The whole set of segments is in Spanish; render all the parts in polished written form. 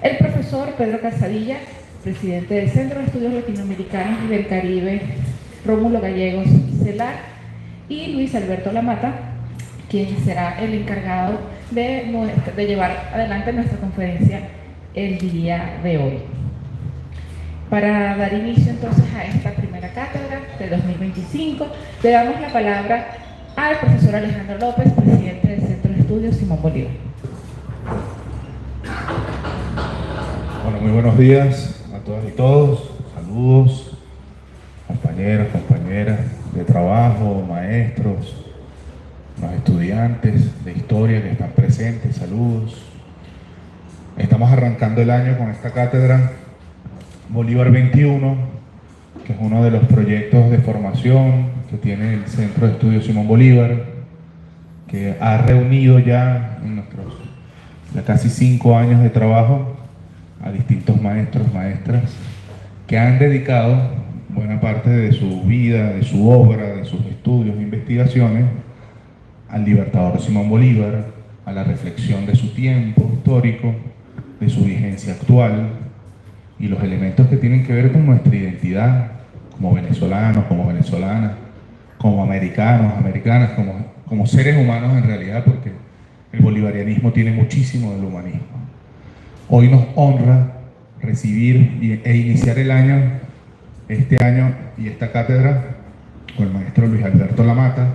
el profesor Pedro Calzadilla, presidente del Centro de Estudios Latinoamericanos y del Caribe Rómulo Gallegos CELAC, y Luis Alberto Lamata, quien será el encargado de llevar adelante nuestra conferencia el día de hoy. Para dar inicio entonces a esta primera cátedra de 2025, le damos la palabra al profesor Alejandro López, presidente del Centro de Estudios Simón Bolívar. Bueno, muy buenos días a todas y todos. Saludos, compañeros, compañeras de trabajo, maestros, los estudiantes de historia que están presentes. Saludos. Estamos arrancando el año con esta cátedra Bolívar 21, que es uno de los proyectos de formación que tiene el Centro de Estudios Simón Bolívar, que ha reunido ya en nuestros casi 5 años de trabajo a distintos maestros, maestras, que han dedicado buena parte de su vida, de su obra, de sus estudios e investigaciones al libertador Simón Bolívar, a la reflexión de su tiempo histórico, de su vigencia actual y los elementos que tienen que ver con nuestra identidad como venezolanos, como venezolanas, como americanos, americanas, como seres humanos en realidad, porque el bolivarianismo tiene muchísimo del humanismo. Hoy nos honra recibir e iniciar el año, este año y esta cátedra, con el maestro Luis Alberto Lamata,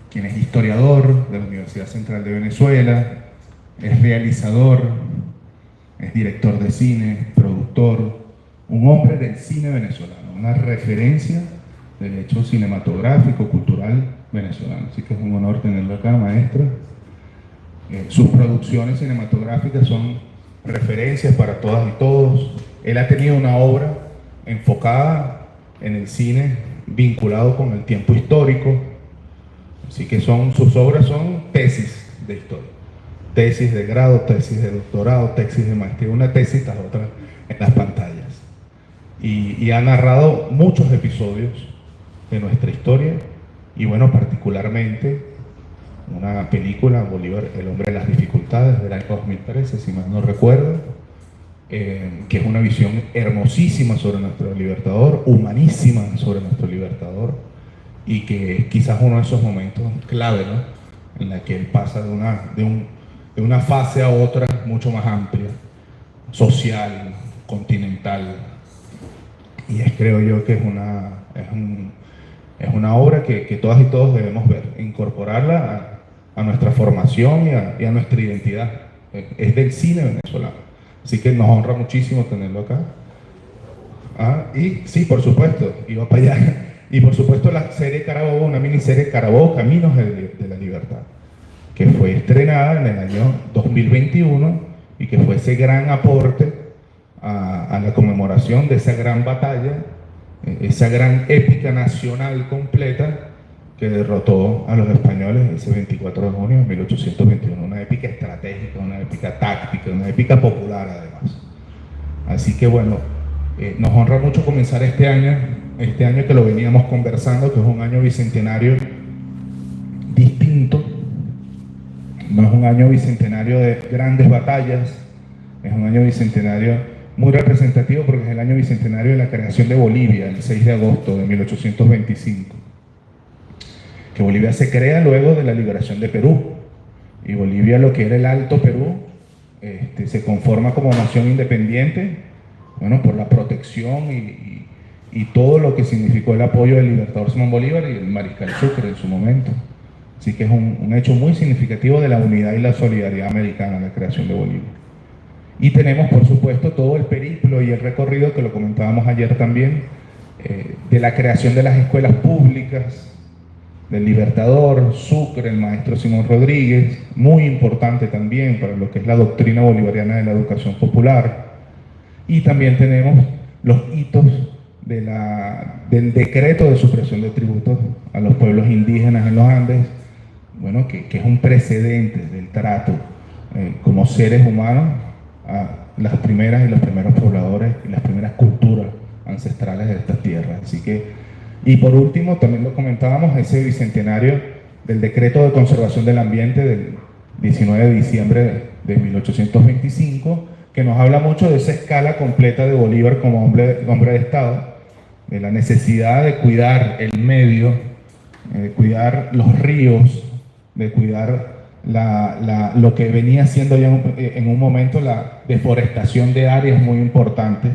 quien es historiador de la Universidad Central de Venezuela, es realizador, es director de cine, productor, un hombre del cine venezolano, una referencia del hecho cinematográfico, cultural venezolano. Así que es un honor tenerlo acá, maestra. Sus producciones cinematográficas son referencias para todas y todos. Él ha tenido una obra enfocada en el cine, vinculado con el tiempo histórico. Así que sus obras son tesis de historia. Tesis de grado, tesis de doctorado, tesis de maestría, una tesis tras otra en las pantallas. Y ha narrado muchos episodios de nuestra historia, y bueno, particularmente una película, Bolívar, El hombre de las dificultades, del año 2013, si mal no recuerdo, que es una visión hermosísima sobre nuestro libertador, humanísima sobre nuestro libertador, y que quizás uno de esos momentos clave, ¿no?, en la que él pasa de una fase a otra mucho más amplia, social, continental, y creo yo que es una obra que todas y todos debemos ver, incorporarla a nuestra formación y a nuestra identidad. Es del cine venezolano, así que nos honra muchísimo tenerlo acá. Y sí, por supuesto, iba para allá. Y por supuesto la serie Carabobo, una miniserie Carabobo, Caminos de la Libertad, que fue estrenada en el año 2021 y que fue ese gran aporte a la conmemoración de esa gran batalla, esa gran épica nacional completa que derrotó a los españoles ese 24 de junio de 1821. Una épica estratégica, una épica táctica, una épica popular además. Así que bueno, nos honra mucho comenzar este año que lo veníamos conversando, que es un año bicentenario distinto. No es un año bicentenario de grandes batallas, es un año bicentenario muy representativo porque es el año bicentenario de la creación de Bolivia, el 6 de agosto de 1825. Que Bolivia se crea luego de la liberación de Perú, y Bolivia, lo que era el Alto Perú, se conforma como nación independiente, bueno, por la protección y todo lo que significó el apoyo del libertador Simón Bolívar y el mariscal Sucre en su momento. Así que es un hecho muy significativo de la unidad y la solidaridad americana, la creación de Bolivia. Y tenemos, por supuesto, todo el periplo y el recorrido, que lo comentábamos ayer también, de la creación de las escuelas públicas, del libertador Sucre, el maestro Simón Rodríguez, muy importante también para lo que es la doctrina bolivariana de la educación popular. Y también tenemos los hitos del decreto de supresión de tributos a los pueblos indígenas en los Andes, bueno, que es un precedente del trato como seres humanos a las primeras y los primeros pobladores y las primeras culturas ancestrales de estas tierras. Así que, y por último, también lo comentábamos, ese bicentenario del decreto de conservación del ambiente del 19 de diciembre de 1825, que nos habla mucho de esa escala completa de Bolívar como hombre de Estado, de la necesidad de cuidar el medio, de cuidar los ríos, de cuidar lo que venía siendo ya en un momento la deforestación de áreas muy importantes,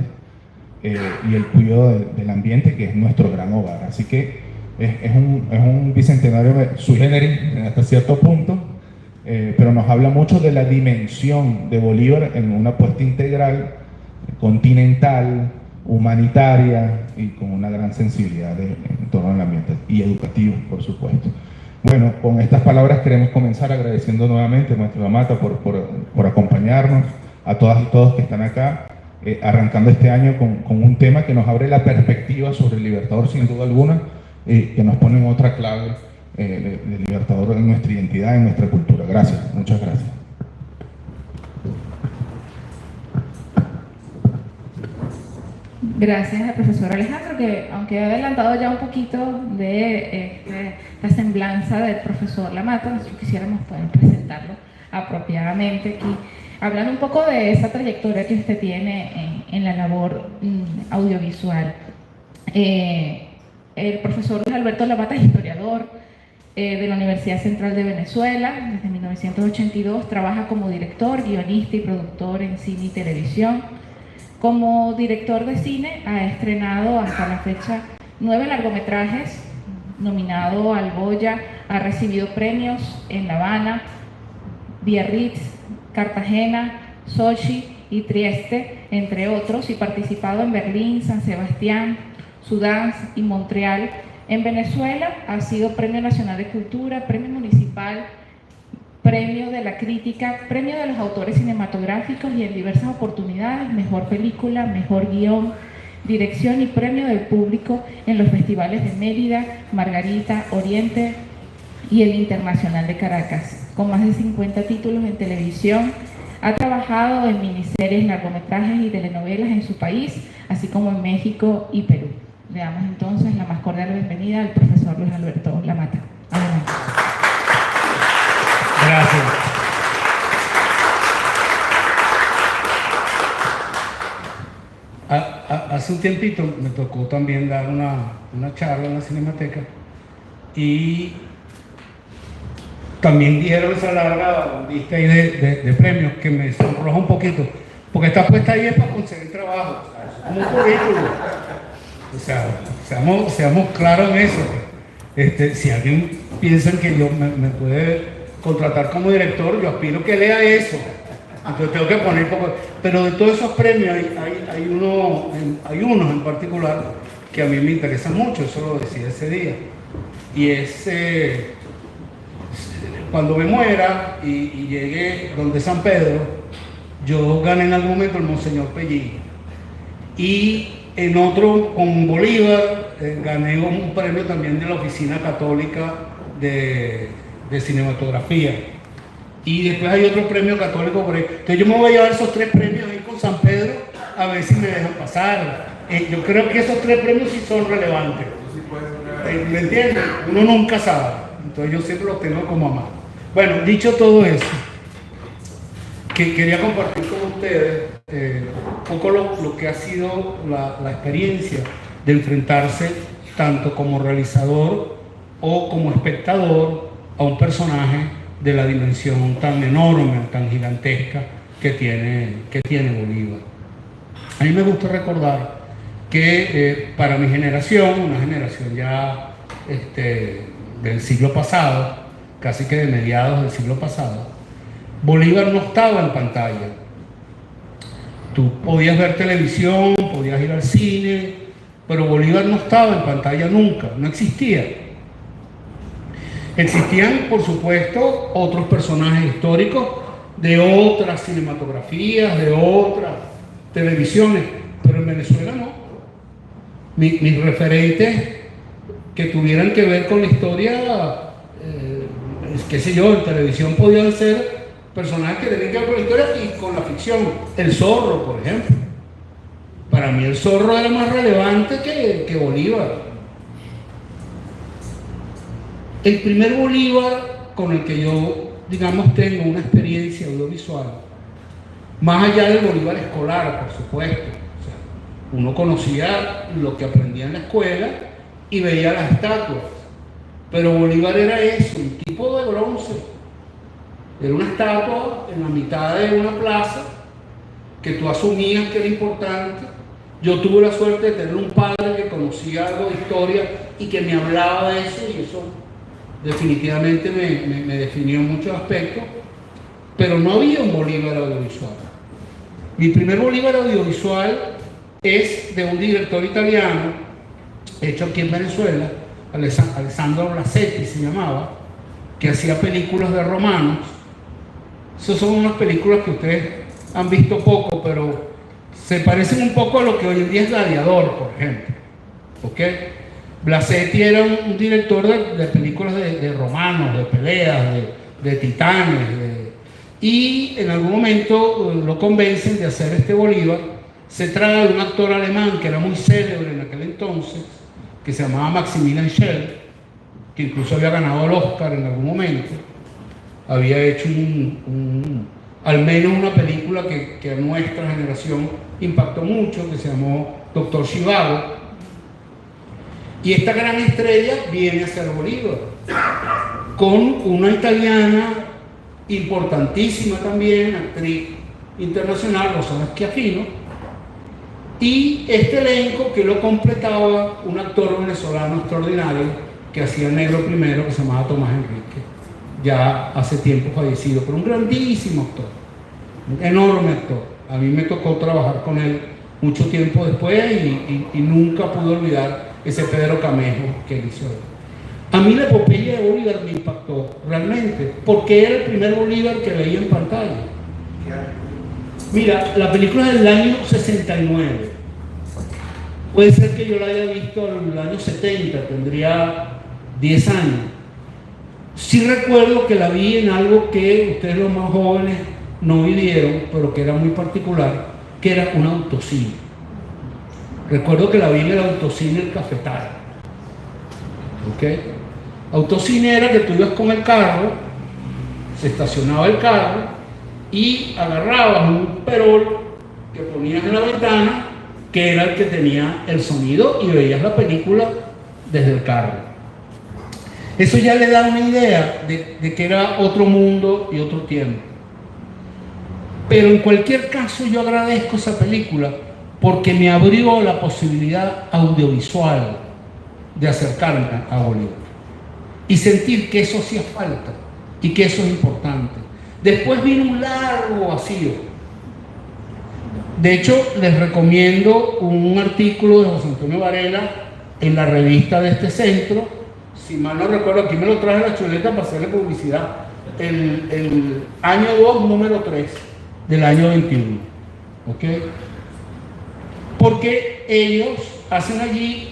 y el cuidado del ambiente, que es nuestro gran hogar. Así que es un bicentenario sui generis hasta cierto punto, pero nos habla mucho de la dimensión de Bolívar en una apuesta integral, continental, humanitaria y con una gran sensibilidad en torno al ambiente y educativo, por supuesto. Bueno, con estas palabras queremos comenzar agradeciendo nuevamente a Maestro Lamata por acompañarnos, a todas y todos que están acá, arrancando este año con un tema que nos abre la perspectiva sobre el Libertador, sin duda alguna, que nos pone en otra clave del Libertador en nuestra identidad, en nuestra cultura. Gracias, muchas gracias. Gracias al profesor Alejandro, que aunque ha adelantado ya un poquito de la semblanza del profesor Lamata, nosotros quisiéramos poder presentarlo apropiadamente aquí, hablando un poco de esa trayectoria que usted tiene en la labor audiovisual. El profesor Luis Alberto Lamata es historiador de la Universidad Central de Venezuela. Desde 1982 trabaja como director, guionista y productor en cine y televisión. Como director de cine ha estrenado hasta la fecha 9 largometrajes, nominado al Goya, ha recibido premios en La Habana, Biarritz, Cartagena, Sochi y Trieste, entre otros, y participado en Berlín, San Sebastián, Sudán y Montreal. En Venezuela ha sido Premio Nacional de Cultura, Premio Municipal, Premio de la Crítica, Premio de los Autores Cinematográficos y en diversas oportunidades, Mejor Película, Mejor Guión, Dirección y Premio del Público en los festivales de Mérida, Margarita, Oriente y el Internacional de Caracas. Con más de 50 títulos en televisión, ha trabajado en miniseries, largometrajes y telenovelas en su país, así como en México y Perú. Le damos entonces la más cordial bienvenida al profesor Luis Alberto Lamata. Adelante. Gracias. Hace un tiempito me tocó también dar una charla en la Cinemateca y también dieron esa larga lista ahí de premios que me sonroja un poquito, porque esta puesta ahí es para conseguir trabajo, como un currículum. O sea, seamos claros en eso. Si alguien piensa que yo me puede contratar como director, yo aspiro que lea eso. Entonces tengo que poner poco. Pero de todos esos premios hay unos en particular que a mí me interesan mucho, eso lo decía ese día. Y es cuando me muera y llegue donde San Pedro, yo gané en algún momento el Monseñor Pellín. Y en otro, con Bolívar, gané un premio también de la Oficina Católica de Cinematografía. Y después hay otro premio católico por ahí. Entonces yo me voy a llevar esos 3 premios ahí con San Pedro a ver si me dejan pasar. Yo creo que esos 3 premios sí son relevantes. ¿Me entienden? Uno nunca sabe. Entonces yo siempre los tengo como a mano. Bueno, dicho todo eso, que quería compartir con ustedes un poco lo que ha sido la experiencia de enfrentarse tanto como realizador o como espectador a un personaje de la dimensión tan enorme, tan gigantesca que tiene Bolívar. A mí me gusta recordar que para mi generación, una generación ya del siglo pasado, casi que de mediados del siglo pasado, Bolívar no estaba en pantalla. Tú podías ver televisión, podías ir al cine, pero Bolívar no estaba en pantalla nunca, no existía. Existían, por supuesto, otros personajes históricos de otras cinematografías, de otras televisiones, pero en Venezuela no. Mis referentes que tuvieran que ver con la historia, qué sé yo, en televisión podían ser personajes que tenían que ver con la historia y con la ficción. El Zorro, por ejemplo. Para mí el Zorro era más relevante que Bolívar. El primer Bolívar con el que yo, digamos, tengo una experiencia audiovisual Más allá del Bolívar escolar, por supuesto. O sea, uno conocía lo que aprendía en la escuela y veía las estatuas. Pero Bolívar era eso, un tipo de bronce. Era una estatua en la mitad de una plaza que tú asumías que era importante. Yo tuve la suerte de tener un padre que conocía algo de historia y que me hablaba de eso, y eso definitivamente me definió en muchos aspectos. Pero no había un Bolívar audiovisual. Mi primer Bolívar audiovisual es de un director italiano, hecho aquí en Venezuela, Alessandro Blasetti se llamaba, que hacía películas de romanos. Esas son unas películas que ustedes han visto poco, pero se parecen un poco a lo que hoy en día es Gladiador, por ejemplo. ¿Okay? Blasetti era un director de películas de romanos, de peleas, de titanes, y en algún momento lo convencen de hacer este Bolívar. Se trata de un actor alemán que era muy célebre en aquel entonces, que se llamaba Maximilian Schell, que incluso había ganado el Oscar en algún momento. Había hecho al menos una película que a nuestra generación impactó mucho, que se llamó Doctor Zhivago. Y esta gran estrella viene a ser Bolívar, con una italiana importantísima también, actriz internacional, Rossana Schiaffino, y este elenco que lo completaba un actor venezolano extraordinario que hacía el negro primero, que se llamaba Tomás Enrique, ya hace tiempo fallecido, pero un grandísimo actor, un enorme actor. A mí me tocó trabajar con él mucho tiempo después y nunca pude olvidar ese Pedro Camejo que él hizo. A mí la epopeya de Bolívar me impactó realmente, porque era el primer Bolívar que veía en pantalla. Mira, la película es del año 69. Puede ser que yo la haya visto en el año 70, tendría 10 años. Sí recuerdo que la vi en algo que ustedes los más jóvenes no vivieron, pero que era muy particular, que era un autocine. Recuerdo que la vi en el autocine El Cafetal. ¿Ok? Autocine era que tú ibas con el carro, se estacionaba el carro y agarrabas un perol que ponías en la ventana, que era el que tenía el sonido, y veías la película desde el carro. Eso ya le da una idea de que era otro mundo y otro tiempo. Pero en cualquier caso yo agradezco esa película porque me abrió la posibilidad audiovisual de acercarme a Bolívar y sentir que eso hacía falta y que eso es importante. Después vino un largo vacío. De hecho, les recomiendo un artículo de José Antonio Varela en la revista de este centro. Si mal no recuerdo, aquí me lo traje la chuleta para hacerle publicidad. El año 2, número 3 del año 21. ¿Ok? Porque ellos hacen allí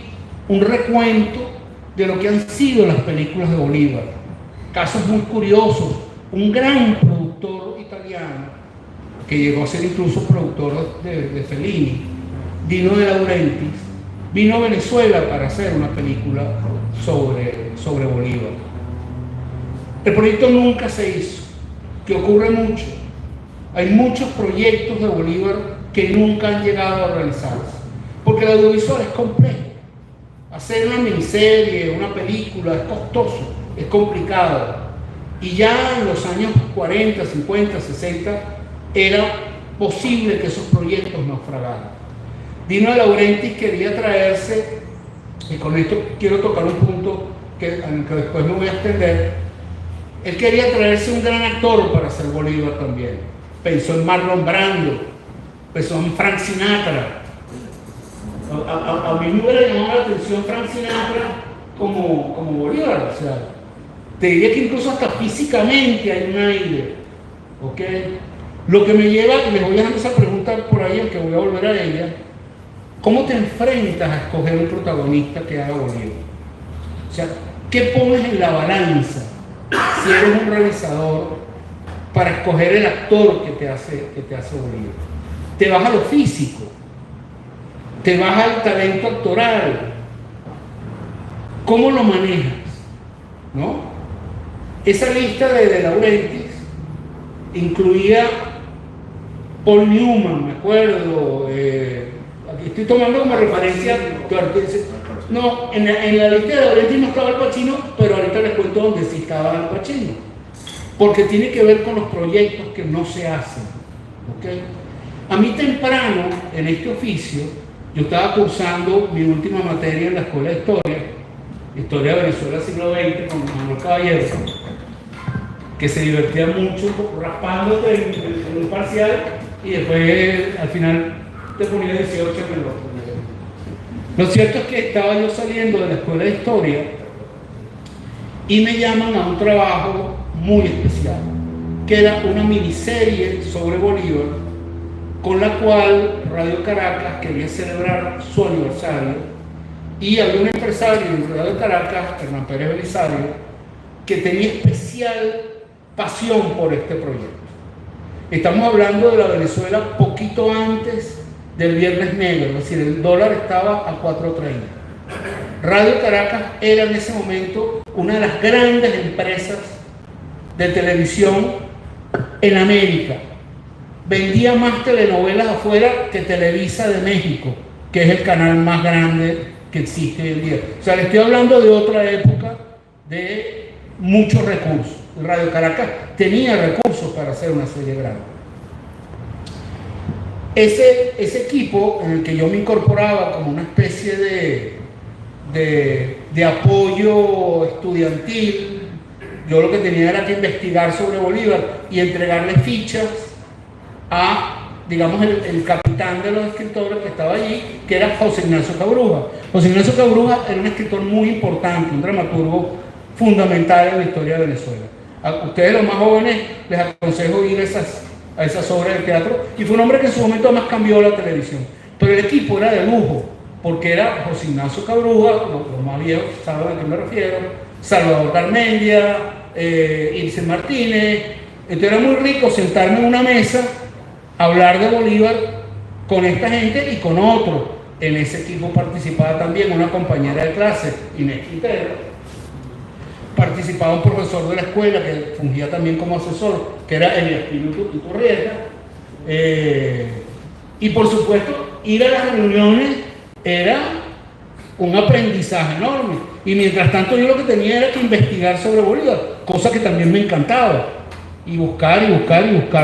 un recuento de lo que han sido las películas de Bolívar. Casos muy curiosos. Un gran productor italiano, que llegó a ser incluso productor de Fellini, Dino De Laurentiis, vino a Venezuela para hacer una película sobre Bolívar. El proyecto nunca se hizo, que ocurre mucho. Hay muchos proyectos de Bolívar que nunca han llegado a realizarse, porque el audiovisual es complejo. Hacer una miniserie, una película es costoso, es complicado. Y ya en los años 40, 50, 60 era posible que esos proyectos naufragaran. Dino De Laurentiis quería traerse, y con esto quiero tocar un punto que después me voy a extender. Él quería traerse un gran actor para hacer Bolívar también. Pensó en Marlon Brando, pensó en Frank Sinatra. A mí me hubiera llamado la atención Frank Sinatra como Bolívar. O sea, te diría que incluso hasta físicamente hay un aire. ¿Ok? Lo que me lleva, y les voy a hacer esa pregunta por ahí, aunque voy a volver a ella. ¿Cómo te enfrentas a escoger un protagonista que haga Bolívar? O sea, ¿qué pones en la balanza si eres un realizador para escoger el actor que te hace Bolívar? ¿Te vas a lo físico? ¿Te vas al talento actoral? ¿Cómo lo manejas? ¿No? Esa lista de Laurentiis incluía Paul Newman, me acuerdo, aquí estoy tomando como referencia, no, en la lista de Laurenti no estaba Al Pacino, pero ahorita les cuento dónde sí estaba Al Pacino, porque tiene que ver con los proyectos que no se hacen, ¿okay? A mí temprano, en este oficio, yo estaba cursando mi última materia en la Escuela de Historia de Venezuela siglo XX, con Manuel Caballero, que se divertía mucho raspándote en un parcial y después al final te ponía 18 en el otro. Lo cierto es que estaba yo saliendo de la Escuela de Historia y me llaman a un trabajo muy especial, que era una miniserie sobre Bolívar, con la cual Radio Caracas quería celebrar su aniversario, y había un empresario en Radio Caracas, Hernán Pérez Belisario, que tenía especial pasión por este proyecto. Estamos hablando de la Venezuela poquito antes del Viernes Negro, es decir, el dólar estaba a 4.30. Radio Caracas era en ese momento una de las grandes empresas de televisión en América. Vendía más telenovelas afuera que Televisa de México, que es el canal más grande que existe hoy en día. O sea, le estoy hablando de otra época de muchos recursos. Radio Caracas tenía recursos para hacer una serie grande. Ese equipo en el que yo me incorporaba como una especie de apoyo estudiantil, yo lo que tenía era que investigar sobre Bolívar y entregarle fichas a, digamos, el capitán de los escritores que estaba allí, que era José Ignacio Cabruja. José Ignacio Cabruja era un escritor muy importante, un dramaturgo fundamental en la historia de Venezuela. A ustedes, los más jóvenes, les aconsejo ir a esas obras de teatro, y fue un hombre que en su momento además cambió la televisión. Pero el equipo era de lujo, porque era José Ignacio Cabruja, los más viejos saben a qué me refiero, Salvador Garmendia, Ilse Martínez. Entonces era muy rico sentarme en una mesa, hablar de Bolívar con esta gente y con otros. En ese equipo participaba también una compañera de clase, Inés Quintero. Participaba un profesor de la escuela que fungía también como asesor, que era Eliaspino Iturrieta. Y por supuesto, ir a las reuniones era un aprendizaje enorme. Y mientras tanto yo lo que tenía era que investigar sobre Bolívar, cosa que también me encantaba. Y buscar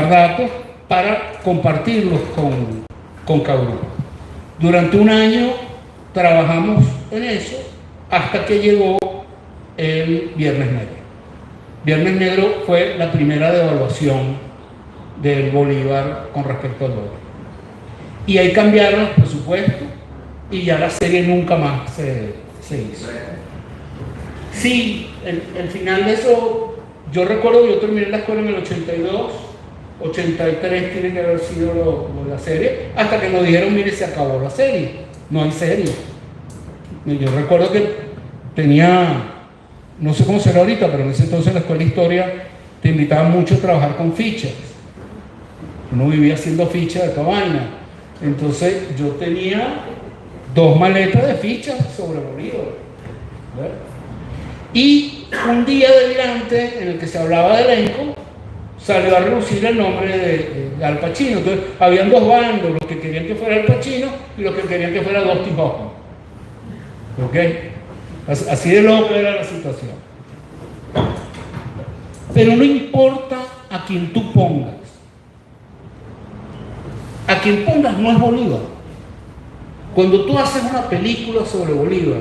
datos para compartirlos con Cabruja. Durante un año trabajamos en eso hasta que llegó el Viernes Negro. Viernes Negro fue la primera devaluación del Bolívar con respecto al dólar. Y ahí cambiaron los presupuestos y ya la serie nunca más se hizo. Sí, el final de eso, yo recuerdo que yo terminé la escuela en el 82, 83 tiene que haber sido lo de la serie, hasta que nos dijeron, mire, se acabó la serie, no hay serie. Yo recuerdo que tenía, no sé cómo será ahorita, pero en ese entonces en la escuela de historia te invitaban mucho a trabajar con fichas. Uno vivía haciendo fichas de toda vaina. Entonces yo tenía 2 maletas de fichas sobre Bolívar. Y un día delirante en el que se hablaba de elenco, salió a relucir el nombre de Al Pacino. Entonces habían 2 bandos, los que querían que fuera Al Pacino y los que querían que fuera Dustin Hoffman. ¿Ok? Así de loca era la situación. Pero no importa a quien tú pongas. A quien pongas no es Bolívar. Cuando tú haces una película sobre Bolívar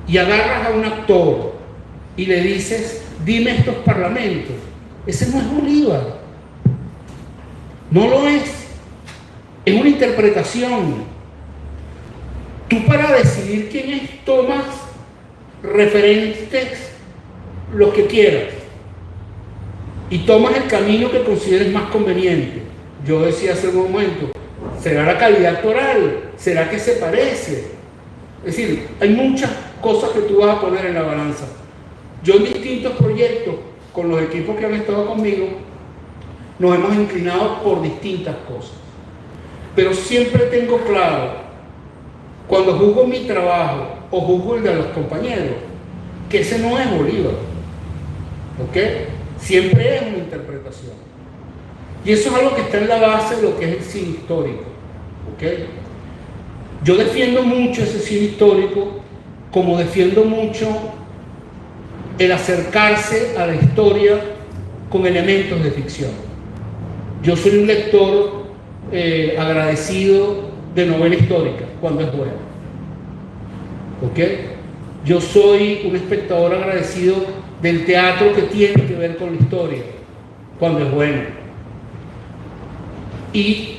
y agarras a un actor y le dices, dime estos parlamentos, ese no es Bolívar. No lo es. Es una interpretación. Tú, para decidir quién es, tomas referentes los que quieras y tomas el camino que consideres más conveniente. Yo decía hace un momento, ¿será la calidad actoral? ¿Será que se parece? Es decir, hay muchas cosas que tú vas a poner en la balanza. Yo en distintos proyectos, con los equipos que han estado conmigo, nos hemos inclinado por distintas cosas. Pero siempre tengo claro, cuando juzgo mi trabajo o juzgo el de los compañeros, que ese no es Bolívar. ¿Ok? Siempre es una interpretación. Y eso es algo que está en la base de lo que es el cine histórico. ¿Okay? Yo defiendo mucho ese cine histórico, como defiendo mucho el acercarse a la historia con elementos de ficción. Yo soy un lector agradecido de novela histórica, cuando es buena. ¿Okay? Yo soy un espectador agradecido del teatro que tiene que ver con la historia, cuando es bueno. Y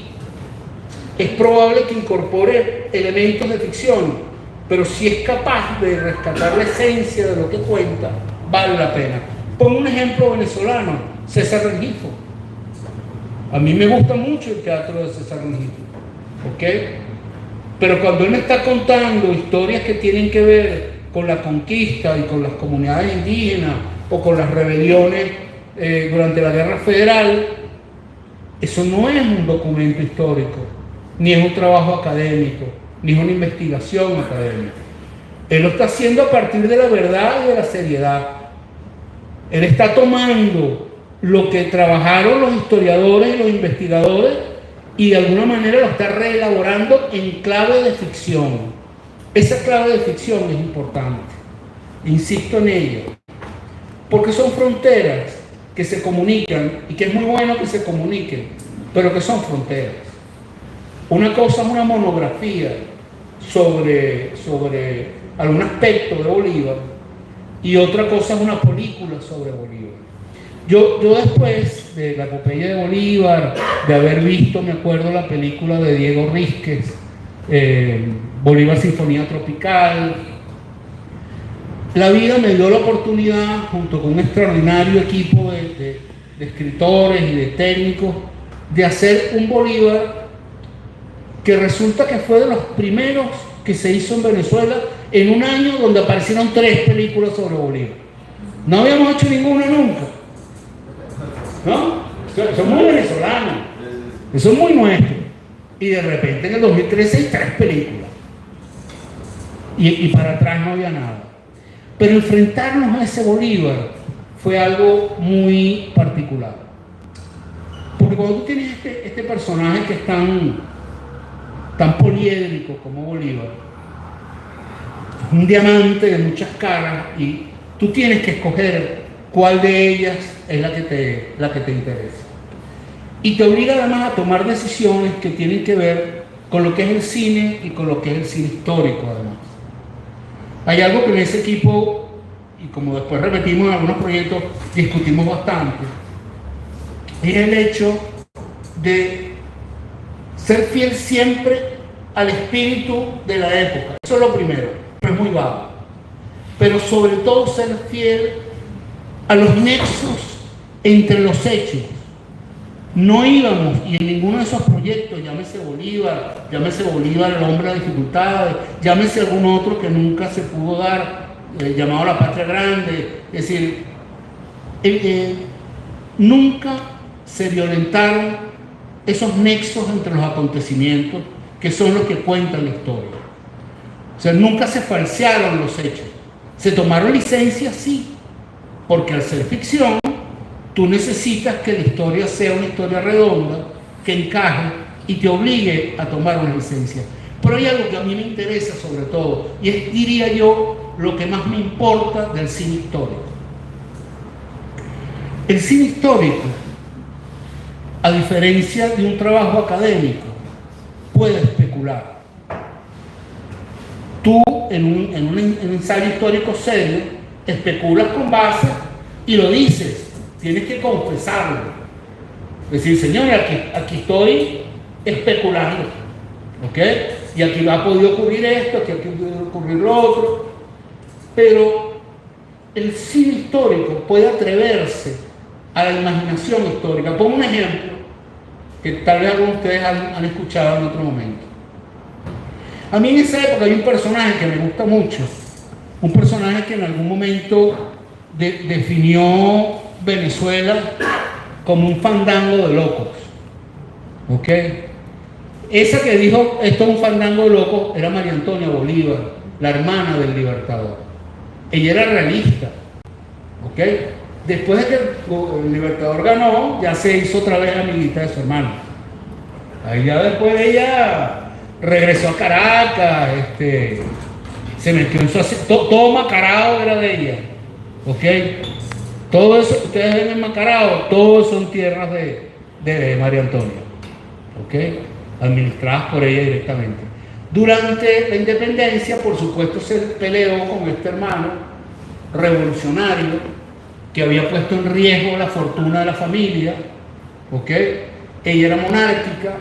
es probable que incorpore elementos de ficción, pero si es capaz de rescatar la esencia de lo que cuenta, vale la pena. Pongo un ejemplo venezolano, César Rengifo. A mí me gusta mucho el teatro de César Rengifo, ¿ok? Pero cuando él me está contando historias que tienen que ver con la conquista y con las comunidades indígenas o con las rebeliones durante la Guerra Federal, eso no es un documento histórico, ni es un trabajo académico, ni es una investigación académica. Él lo está haciendo a partir de la verdad y de la seriedad. Él está tomando lo que trabajaron los historiadores y los investigadores y de alguna manera lo está reelaborando en clave de ficción. Esa clave de ficción es importante, insisto en ello, porque son fronteras que se comunican y que es muy bueno que se comuniquen, pero que son fronteras. Una cosa es una monografía sobre algún aspecto de Bolívar y otra cosa es una película sobre Bolívar. Yo después de la epopeya de Bolívar, de haber visto, me acuerdo, la película de Diego Rísquez, Bolívar Sinfonía Tropical, la vida me dio la oportunidad, junto con un extraordinario equipo de escritores y de técnicos, de hacer un Bolívar que resulta que fue de los primeros que se hizo en Venezuela en un año donde aparecieron 3 películas sobre Bolívar. No habíamos hecho ninguna nunca, ¿no? Eso es muy venezolano, eso es muy nuestro. Y de repente en el 2013 hay 3 películas. Y para atrás no había nada. Pero enfrentarnos a ese Bolívar fue algo muy particular. Porque cuando tú tienes este personaje que es tan poliédrico como Bolívar, un diamante de muchas caras, y tú tienes que escoger cuál de ellas es la que te interesa. Y te obliga además a tomar decisiones que tienen que ver con lo que es el cine y con lo que es el cine histórico además. Hay algo que en ese equipo, y como después repetimos en algunos proyectos, discutimos bastante, es el hecho de ser fiel siempre al espíritu de la época. Eso es lo primero, pero es muy vago. Pero sobre todo ser fiel a los nexos entre los hechos. No íbamos, y en ninguno de esos proyectos, llámese Bolívar el hombre de las dificultades, llámese algún otro que nunca se pudo dar, llamado La Patria Grande, es decir, nunca se violentaron esos nexos entre los acontecimientos que son los que cuentan la historia. O sea, nunca se falsearon los hechos. Se tomaron licencias, sí, porque al ser ficción, tú necesitas que la historia sea una historia redonda, que encaje y te obligue a tomar una licencia. Pero hay algo que a mí me interesa sobre todo, y es, diría yo, lo que más me importa del cine histórico. El cine histórico, a diferencia de un trabajo académico, puede especular. Tú, en un ensayo histórico serio, especulas con base y lo dices. Tienes que confesarlo. Decir, señor, aquí estoy especulando, ¿ok? Y aquí ha podido ocurrir esto, aquí ha podido ocurrir lo otro. Pero el cine histórico puede atreverse a la imaginación histórica. Pongo un ejemplo que tal vez algunos de ustedes han escuchado en otro momento. A mí en esa época hay un personaje que me gusta mucho, un personaje que en algún momento definió Venezuela como un fandango de locos, ¿ok? Esa que dijo esto es un fandango de locos era María Antonia Bolívar, la hermana del Libertador. Ella era realista, ¿ok? Después de que el Libertador ganó, ya se hizo otra vez amiguita de su hermano. Ahí ya después ella regresó a Caracas, se metió en su... todo Macarao era de ella, ¿ok? Todo eso que ustedes ven en Macarao, todos son tierras de María Antonia, ¿ok? Administradas por ella directamente. Durante la independencia, por supuesto, se peleó con este hermano revolucionario que había puesto en riesgo la fortuna de la familia, ¿ok? Ella era monárquica.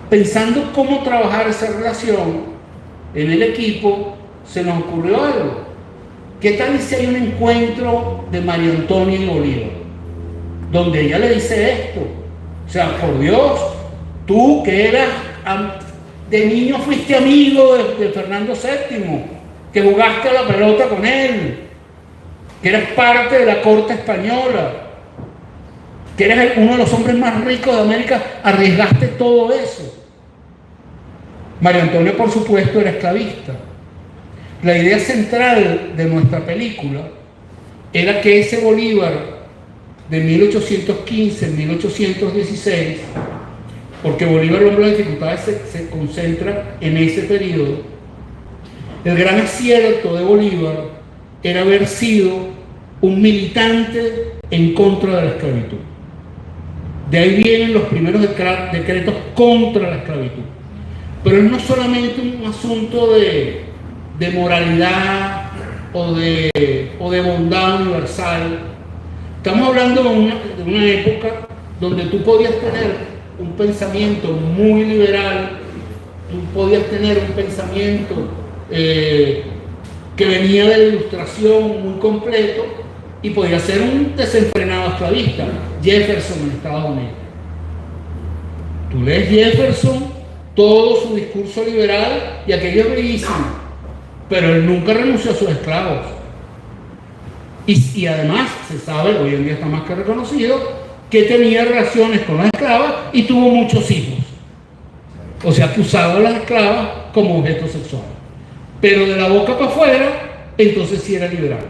Pensando cómo trabajar esa relación en el equipo, se nos ocurrió algo. ¿Qué tal si hay un encuentro de María Antonia y Bolívar? Donde ella le dice esto. O sea, por Dios, tú que eras de niño fuiste amigo de Fernando VII, que jugaste a la pelota con él, que eras parte de la corte española, que eres uno de los hombres más ricos de América, arriesgaste todo eso. María Antonia, por supuesto, era esclavista. La idea central de nuestra película era que ese Bolívar de 1815-1816, porque Bolívar, el hombre de las dificultades, se concentra en ese periodo. El gran acierto de Bolívar era haber sido un militante en contra de la esclavitud. De ahí vienen los primeros decretos contra la esclavitud. Pero no solamente un asunto de moralidad o de bondad universal. Estamos hablando de una época donde tú podías tener un pensamiento muy liberal, tú podías tener un pensamiento que venía de la Ilustración muy completo y podía ser un desenfrenado esclavista. Jefferson en Estados Unidos. Tú lees Jefferson, todo su discurso liberal y aquello es bellísimo, pero él nunca renunció a sus esclavos. Y además se sabe, hoy en día está más que reconocido, que tenía relaciones con las esclavas y tuvo muchos hijos. O sea, que usaba a las esclavas como objeto sexual. Pero de la boca para afuera, entonces sí era liberal.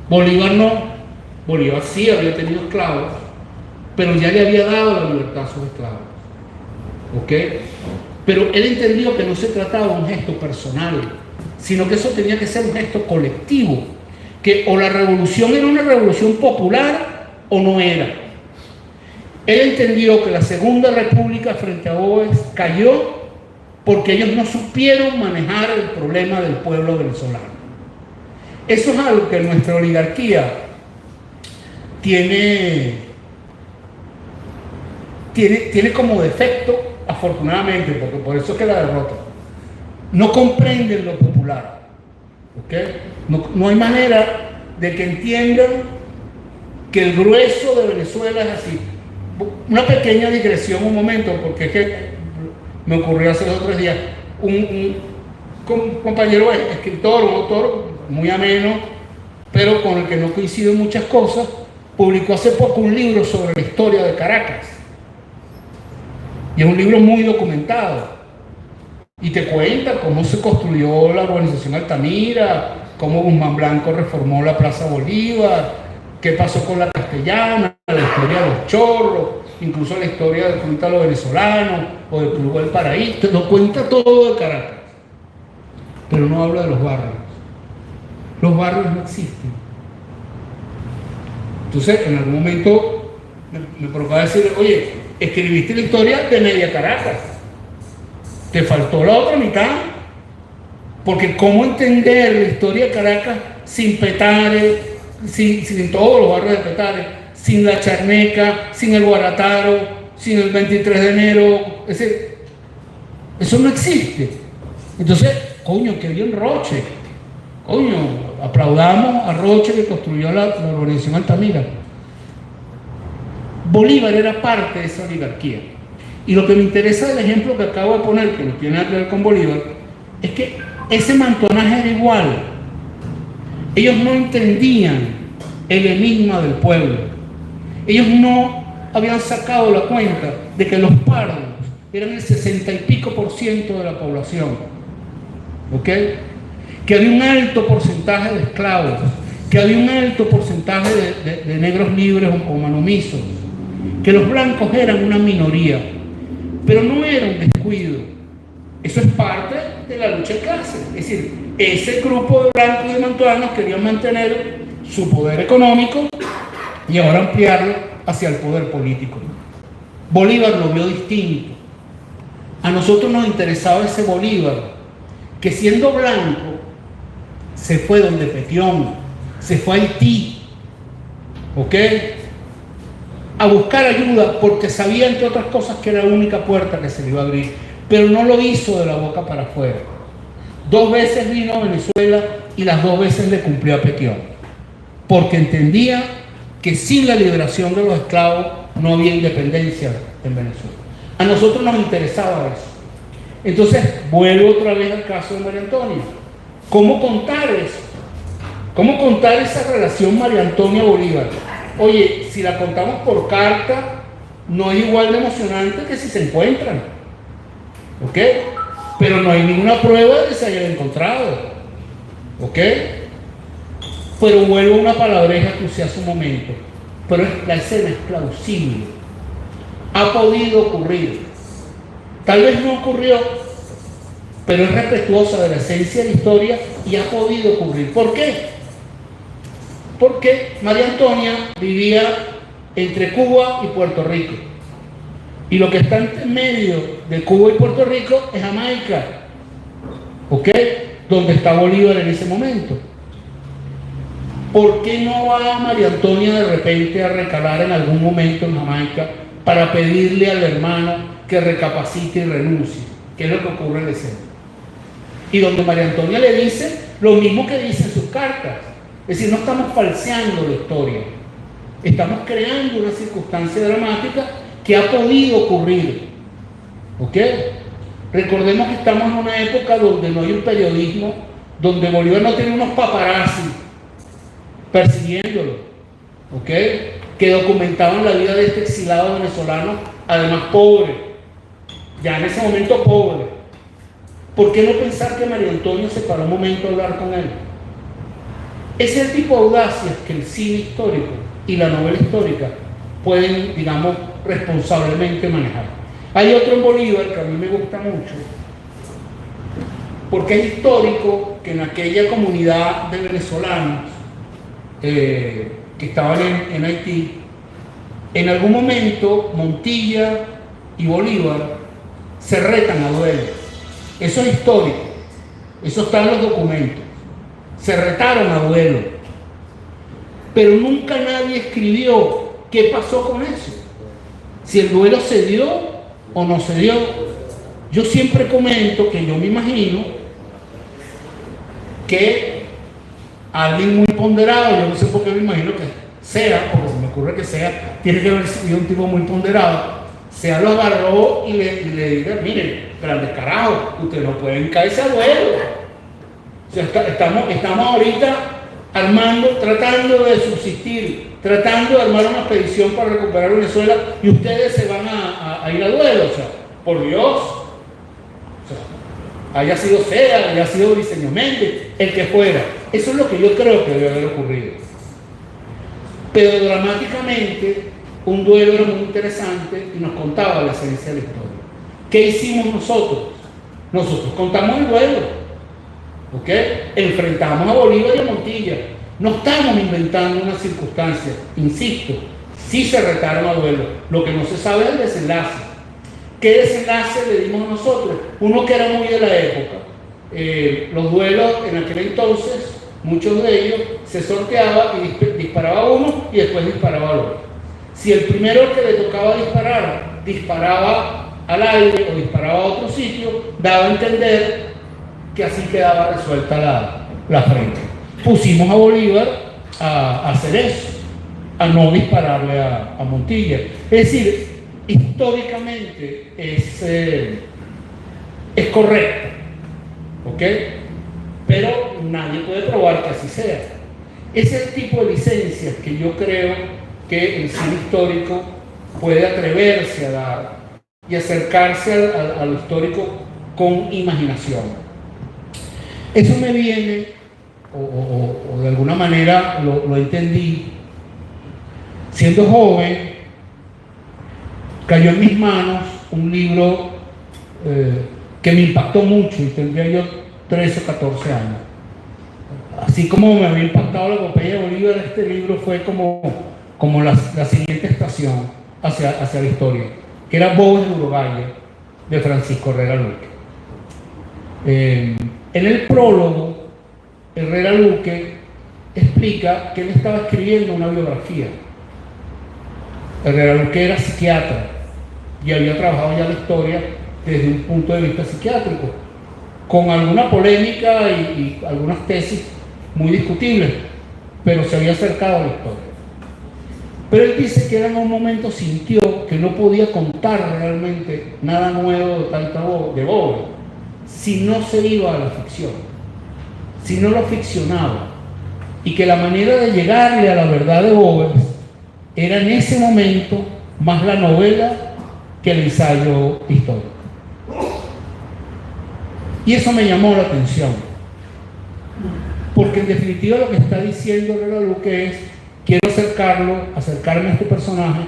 Bolívar no. Bolívar sí había tenido esclavos, pero ya le había dado la libertad a sus esclavos. ¿Ok? Pero él entendió que no se trataba de un gesto personal, sino que eso tenía que ser un gesto colectivo. Que o la revolución era una revolución popular o no era. Él entendió que la Segunda República frente a Boves cayó porque ellos no supieron manejar el problema del pueblo venezolano. Eso es algo que nuestra oligarquía tiene como defecto, afortunadamente, porque por eso es que la derrota. No comprenden lo popular. ¿Okay? No hay manera de que entiendan que el grueso de Venezuela es así. Una pequeña digresión, un momento, porque es que me ocurrió hace 2 o 3 días. Un compañero escritor, un autor muy ameno, pero con el que no coincido en muchas cosas, publicó hace poco un libro sobre la historia de Caracas. Y es un libro muy documentado. Y te cuenta cómo se construyó la urbanización Altamira, cómo Guzmán Blanco reformó la Plaza Bolívar, qué pasó con la Castellana, la historia de los chorros, incluso la historia del Club Italo Venezolano o del Club del Paraíso. Te lo cuenta todo de Caracas, pero no habla de los barrios. Los barrios no existen. Entonces, en algún momento me provocaba decir, oye, escribiste la historia de media Caracas, te faltó la otra mitad, porque ¿cómo entender la historia de Caracas sin Petare, sin todos los barrios de Petare, sin La Charneca, sin el Guarataro, sin el 23 de enero? Eso no existe. Entonces, coño, qué bien Roche. Coño, aplaudamos a Roche que construyó la urbanización Altamira. Bolívar era parte de esa oligarquía. Y lo que me interesa del ejemplo que acabo de poner, que no tiene nada que ver con Bolívar, es que ese mantonaje era igual. Ellos no entendían el enigma del pueblo. Ellos no habían sacado la cuenta de que los pardos eran el 60 y pico % de la población. ¿Ok? Que había un alto porcentaje de esclavos que había un alto porcentaje de negros libres o manomisos, que los blancos eran una minoría, pero no era un descuido. Eso es parte de la lucha de clase. Es decir, ese grupo de blancos y de mantuanos querían mantener su poder económico y ahora ampliarlo hacia el poder político. Bolívar lo vio distinto. A nosotros nos interesaba ese Bolívar, que siendo blanco, se fue donde Petión, se fue a Haití, ¿ok? A buscar ayuda porque sabía, entre otras cosas, que era la única puerta que se le iba a abrir, pero no lo hizo de la boca para afuera. 2 veces vino a Venezuela y las 2 veces le cumplió a Petión, porque entendía que sin la liberación de los esclavos no había independencia en Venezuela. A nosotros nos interesaba eso. Entonces, vuelvo otra vez al caso de María Antonia. ¿Cómo contar eso? ¿Cómo contar esa relación María Antonia-Bolívar? Oye, si la contamos por carta, no es igual de emocionante que si se encuentran. ¿Ok? Pero no hay ninguna prueba de que se hayan encontrado. ¿Ok? Pero vuelvo a una palabreja que usé hace un momento. Pero la escena es plausible. Ha podido ocurrir. Tal vez no ocurrió, pero es respetuosa de la esencia de la historia y ha podido ocurrir. ¿Por qué? Porque María Antonia vivía entre Cuba y Puerto Rico. Y lo que está en medio de Cuba y Puerto Rico es Jamaica. ¿Ok? Donde está Bolívar en ese momento. ¿Por qué no va María Antonia de repente a recalar en algún momento en Jamaica para pedirle al hermano que recapacite y renuncie? ¿Qué es lo que ocurre en la escena? Y donde María Antonia le dice lo mismo que dice en sus cartas. Es decir, no estamos falseando la historia. Estamos creando una circunstancia dramática que ha podido ocurrir. ¿Ok? Recordemos que estamos en una época donde no hay un periodismo, donde Bolívar no tiene unos paparazzi persiguiéndolo, ¿ok? Que documentaban la vida de este exilado venezolano, además pobre, ya en ese momento pobre. ¿Por qué no pensar que María Antonia se paró un momento a hablar con él? Ese es el tipo de audacias que el cine histórico y la novela histórica pueden, digamos, responsablemente manejar. Hay otro en Bolívar que a mí me gusta mucho, porque es histórico que en aquella comunidad de venezolanos que estaban en Haití, en algún momento Montilla y Bolívar se retan a duelo. Eso es histórico, eso está en los documentos. Se retaron a duelo, pero nunca nadie escribió qué pasó con eso, si el duelo se dio o no se dio. Yo siempre comento que yo me imagino que alguien muy ponderado, yo no sé por qué me imagino que sea, porque se me ocurre que sea, tiene que haber sido un tipo muy ponderado, sea lo agarró y le diga, miren, grandes carajos, ustedes no pueden caerse a duelo. O sea, estamos ahorita tratando de subsistir, tratando de armar una expedición para recuperar Venezuela y ustedes se van a ir a duelo. O sea, por Dios. O sea, haya sido Seda, haya sido Briceño Méndez, el que fuera. Eso es lo que yo creo que debe haber ocurrido. Pero dramáticamente, un duelo era muy interesante y nos contaba la esencia de la historia. ¿Qué hicimos nosotros? Nosotros contamos el duelo. ¿Ok? Enfrentamos a Bolívar y a Montilla. No estamos inventando una circunstancia. Insisto, sí se retaron a duelo. Lo que no se sabe es el desenlace. ¿Qué desenlace le dimos a nosotros? Uno que era muy de la época. Los duelos en aquel entonces, muchos de ellos, se sorteaba y disparaba uno y después disparaba al otro. Si el primero que le tocaba disparar, disparaba al aire o disparaba a otro sitio, daba a entender que así quedaba resuelta la frente. Pusimos a Bolívar a hacer eso, a no dispararle a Montilla. Es decir, históricamente es correcto, ¿ok? Pero nadie puede probar que así sea. Ese es el tipo de licencias que yo creo que el cine histórico puede atreverse a dar y acercarse a lo histórico con imaginación. Eso me viene o de alguna manera lo entendí. Siendo joven, cayó en mis manos un libro que me impactó mucho, y tendría yo 13 o 14 años. Así como me había impactado la epopeya de Bolívar, este libro fue como la siguiente estación hacia la historia, que era Bobes de Uruguay, de Francisco Herrera Luque. En el prólogo, Herrera Luque explica que él estaba escribiendo una biografía. Herrera Luque era psiquiatra y había trabajado ya la historia desde un punto de vista psiquiátrico, con alguna polémica y algunas tesis muy discutibles, pero se había acercado a la historia. Pero él dice que en un momento sintió que no podía contar realmente nada nuevo de Bobes si no se iba a la ficción, si no lo ficcionaba, y que la manera de llegarle a la verdad de Bobes era en ese momento más la novela que el ensayo histórico. Y eso me llamó la atención, porque en definitiva lo que está diciendo Herrera Luque es: quiero acercarme a este personaje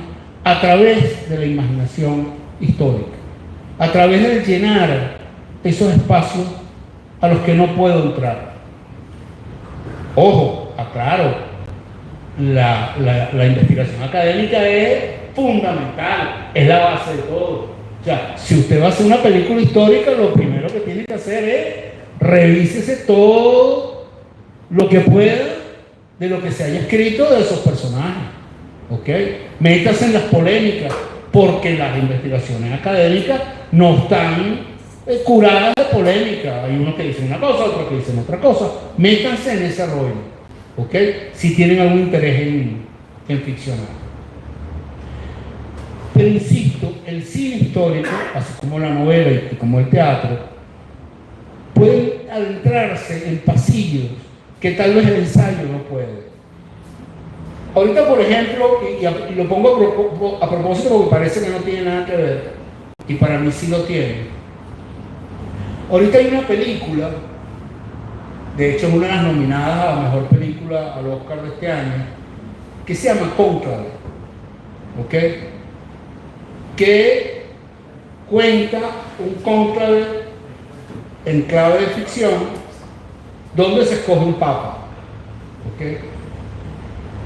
a través de la imaginación histórica, a través de llenar esos espacios a los que no puedo entrar. Ojo, aclaro, la investigación académica es fundamental, es la base de todo. O sea, si usted va a hacer una película histórica, lo primero que tiene que hacer es revísese todo lo que pueda de lo que se haya escrito de esos personajes, ¿ok? Métase en las polémicas, porque las investigaciones académicas no están curadas de polémica. Hay uno que dice una cosa, otro que dice otra cosa. Métanse en ese rollo, ¿ok? Si tienen algún interés en ficcionar. Pero insisto, el cine histórico, así como la novela y como el teatro, pueden adentrarse en pasillos que tal vez el ensayo no puede. Ahorita, por ejemplo, y lo pongo a propósito porque parece que no tiene nada que ver, y para mí sí lo tiene. Ahorita hay una película, de hecho es una de las nominadas a la mejor película al Oscar de este año, que se llama Cónclave, ¿ok? Que cuenta un cónclave en clave de ficción donde se escoge un papa, ¿ok?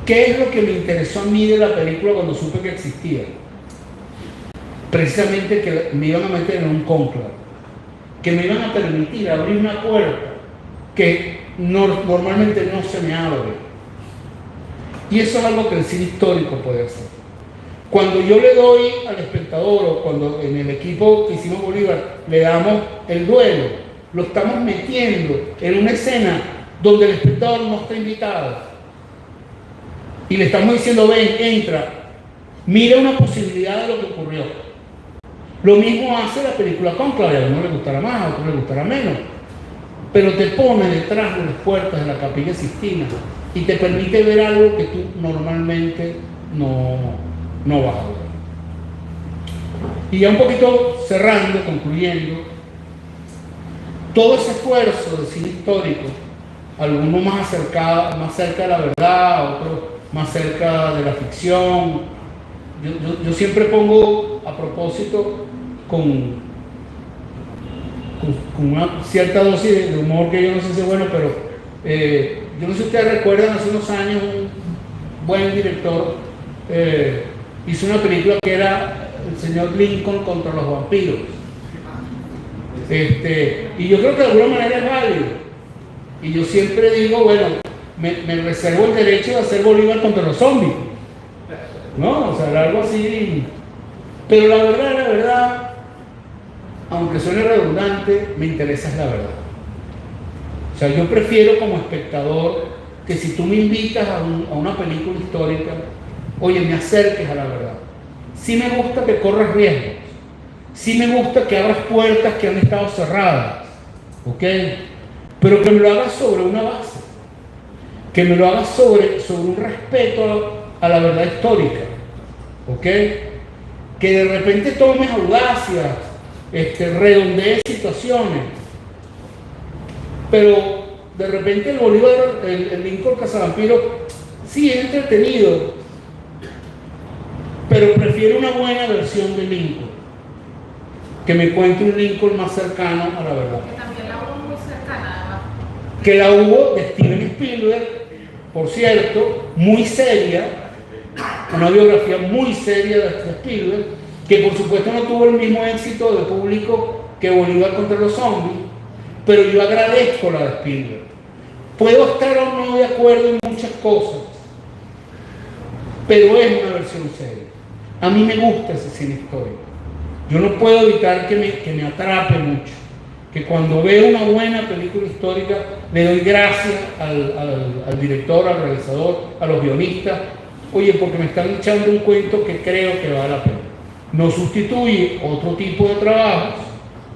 ¿Qué es lo que me interesó a mí de la película cuando supe que existía? Precisamente que me iban a meter en un cónclave, que me iban a permitir abrir una puerta que normalmente no se me abre. Y eso es algo que el cine histórico puede hacer. Cuando yo le doy al espectador, o cuando en el equipo que hicimos Bolívar le damos el duelo, lo estamos metiendo en una escena donde el espectador no está invitado. Y le estamos diciendo: ven, entra, mira una posibilidad de lo que ocurrió. Lo mismo hace la película Cónclave, a uno le gustará más, a otro le gustará menos. Pero te pone detrás de las puertas de la Capilla Sixtina y te permite ver algo que tú normalmente no vas a ver. Y ya un poquito cerrando, concluyendo, todo ese esfuerzo del cine histórico, algunos más cerca de la verdad, otros más cerca de la ficción. Yo siempre pongo a propósito con una cierta dosis de humor, que yo no sé si es bueno, pero yo no sé si ustedes recuerdan, hace unos años un buen director hizo una película que era El señor Lincoln contra los vampiros. Y yo creo que de alguna manera es válido. Y yo siempre digo, bueno, me reservo el derecho de hacer Bolívar contra los zombies, ¿no? O sea, algo así. Pero la verdad, aunque suene redundante, me interesa es la verdad. O sea, yo prefiero como espectador que si tú me invitas a una película histórica, oye, me acerques a la verdad. Sí me gusta que corras riesgos. Sí me gusta que abras puertas que han estado cerradas, ¿ok? Pero que me lo hagas sobre una base. Que me lo hagas sobre un respeto a la verdad histórica, ¿ok? Que de repente tomes audacias, redondees situaciones, pero De repente el Bolívar, el Lincoln Cazavampiro, sí es entretenido, pero prefiero una buena versión de Lincoln, que me cuente un Lincoln más cercano a la verdad. Que también la hubo muy cercana, además. Que la hubo de Steven Spielberg, por cierto, muy seria, una biografía muy seria de Spielberg, que por supuesto no tuvo el mismo éxito de público que Bolívar contra los zombies, pero yo agradezco la de Spielberg. Puedo estar o no de acuerdo en muchas cosas, pero es una versión seria. A mí me gusta ese cine histórico. Yo no puedo evitar que me atrape mucho, que cuando veo una buena película histórica le doy gracias al director, al realizador, a los guionistas, oye, porque me están echando un cuento que creo que vale la pena. No sustituye otro tipo de trabajos,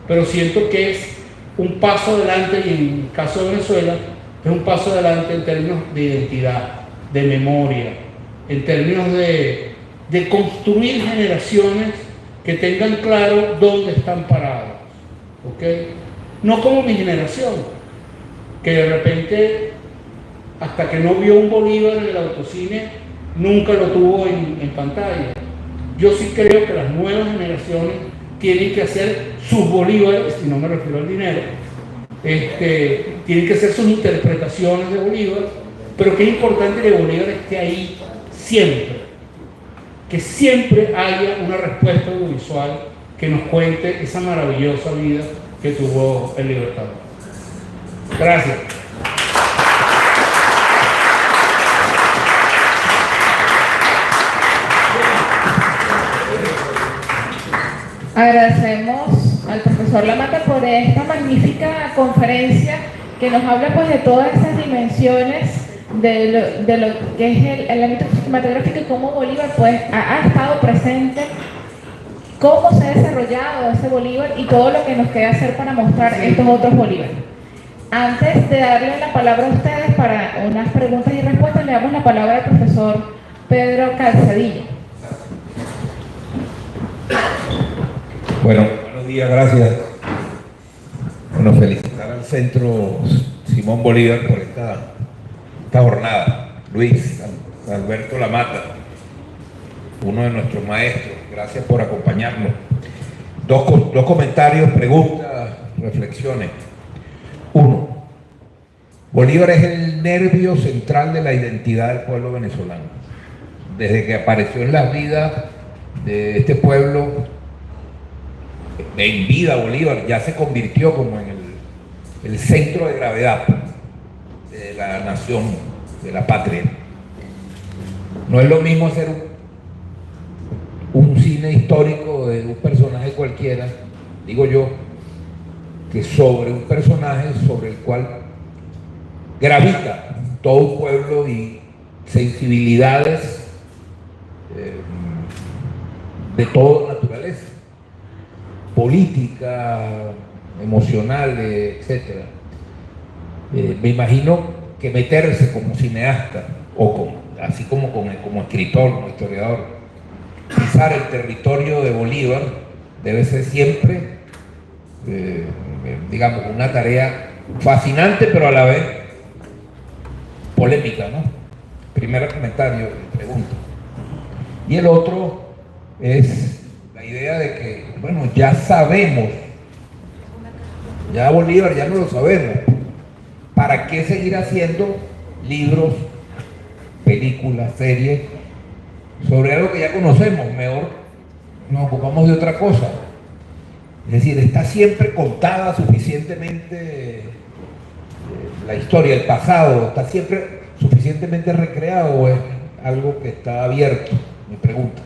pero siento que es un paso adelante, y en el caso de Venezuela es un paso adelante en términos de identidad, de memoria, en términos de construir generaciones que tengan claro dónde están parados, ¿ok? No como mi generación, que de repente, hasta que no vio un Bolívar en el autocine, nunca lo tuvo en pantalla. Yo sí creo que las nuevas generaciones tienen que hacer sus Bolívares, y no me refiero al dinero, tienen que hacer sus interpretaciones de Bolívar, pero que es importante que Bolívar esté ahí siempre, que siempre haya una respuesta audiovisual que nos cuente esa maravillosa vida que tuvo el Libertador. Gracias. Agradecemos al profesor Lamata por esta magnífica conferencia que nos habla pues de todas esas dimensiones de lo que es el ámbito cinematográfico y cómo Bolívar pues ha estado presente, cómo se ha desarrollado ese Bolívar y todo lo que nos queda hacer para mostrar estos otros Bolívares. Antes de darle la palabra a ustedes para unas preguntas y respuestas, le damos la palabra al profesor Pedro Calzadilla. Bueno, buenos días, gracias. Bueno, felicitar al Centro Simón Bolívar por esta jornada. Luis Alberto Lamata, uno de nuestros maestros, gracias por acompañarnos. Dos comentarios, preguntas, reflexiones. Uno, Bolívar es el nervio central de la identidad del pueblo venezolano. Desde que apareció en las vidas de este pueblo, en vida Bolívar ya se convirtió como en el centro de gravedad de la nación, de la patria. No es lo mismo hacer un cine histórico de un personaje cualquiera, digo yo, que sobre un personaje sobre el cual gravita todo un pueblo y sensibilidades de toda naturaleza, política, emocional, etc. Me imagino que meterse como cineasta o así como escritor, como historiador, pisar el territorio de Bolívar debe ser siempre, digamos, una tarea fascinante, pero a la vez polémica, ¿no? Primer comentario, pregunta. Y el otro es la idea de que, bueno, ya sabemos, ya Bolívar ya no lo sabemos. ¿Para qué seguir haciendo libros, películas, series sobre algo que ya conocemos? Mejor nos ocupamos de otra cosa. Es decir, está siempre contada suficientemente la historia, el pasado, está siempre suficientemente recreado, o es algo que está abierto, me pregunto.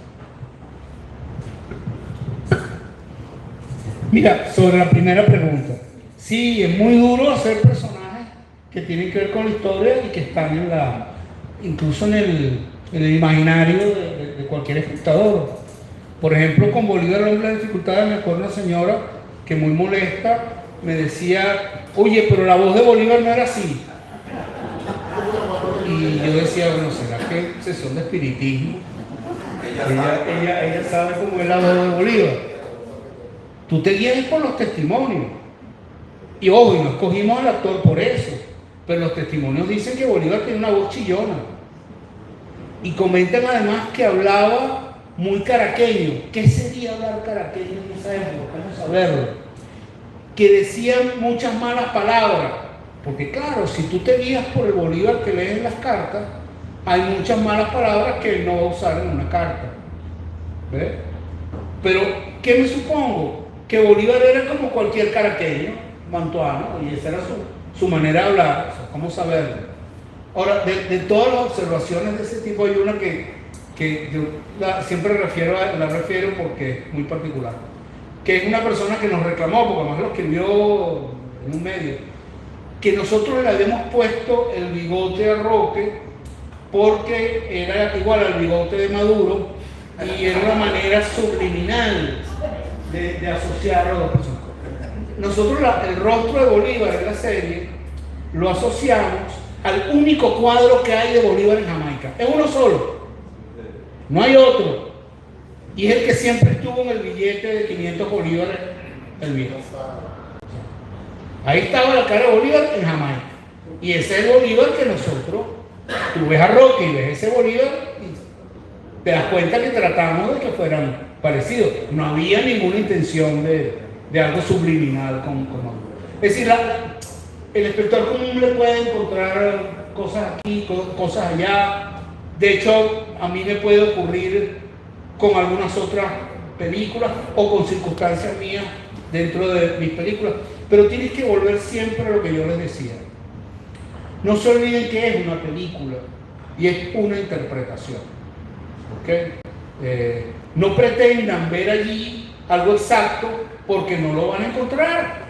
Mira, sobre la primera pregunta, sí, es muy duro hacer personajes que tienen que ver con la historia y que están incluso en el imaginario de cualquier espectador. Por ejemplo, con Bolívar, el hombre de dificultades, me acuerdo una señora que muy molesta me decía, oye, pero la voz de Bolívar no era así. Y yo decía, bueno, ¿será que es sesión de espiritismo? Ella sabe cómo es la voz de Bolívar. Tú te guías por los testimonios. Y ojo, y no escogimos al actor por eso. pero los testimonios dicen que Bolívar tiene una voz chillona. Y comentan además que hablaba muy caraqueño. ¿Qué sería hablar caraqueño en esa época? Vamos a verlo. Que decían muchas malas palabras. Porque claro, si tú te guías por el Bolívar que lees en las cartas, hay muchas malas palabras que él no va a usar en una carta. ¿Ves? Pero, ¿qué me supongo? Que Bolívar era como cualquier caraqueño, mantuano, y esa era su manera de hablar. O sea, ¿cómo saberlo? Ahora, de todas las observaciones de ese tipo, hay una que yo siempre la refiero porque es muy particular. Que es una persona que nos reclamó, porque además lo escribió en un medio, que nosotros le habíamos puesto el bigote a Roque porque era igual al bigote de Maduro y era una manera subliminal de asociar a los dos personas. Nosotros el rostro de Bolívar en la serie lo asociamos al único cuadro que hay de Bolívar en Jamaica. Es uno solo, no hay otro. Y es el que siempre estuvo en el billete de 500 bolívares, el viejo. Ahí estaba la cara de Bolívar en Jamaica. Y ese es el Bolívar que nosotros, tú ves a Roque y ves ese Bolívar y te das cuenta que tratamos de que fueran parecidos. No había ninguna intención de algo subliminal con Maduro. Es decir, el espectador común le puede encontrar cosas aquí, cosas allá. De hecho, a mí me puede ocurrir con algunas otras películas o con circunstancias mías dentro de mis películas. Pero tienes que volver siempre a lo que yo les decía. No se olviden que es una película y es una interpretación. ¿Okay? No pretendan ver allí algo exacto porque no lo van a encontrar.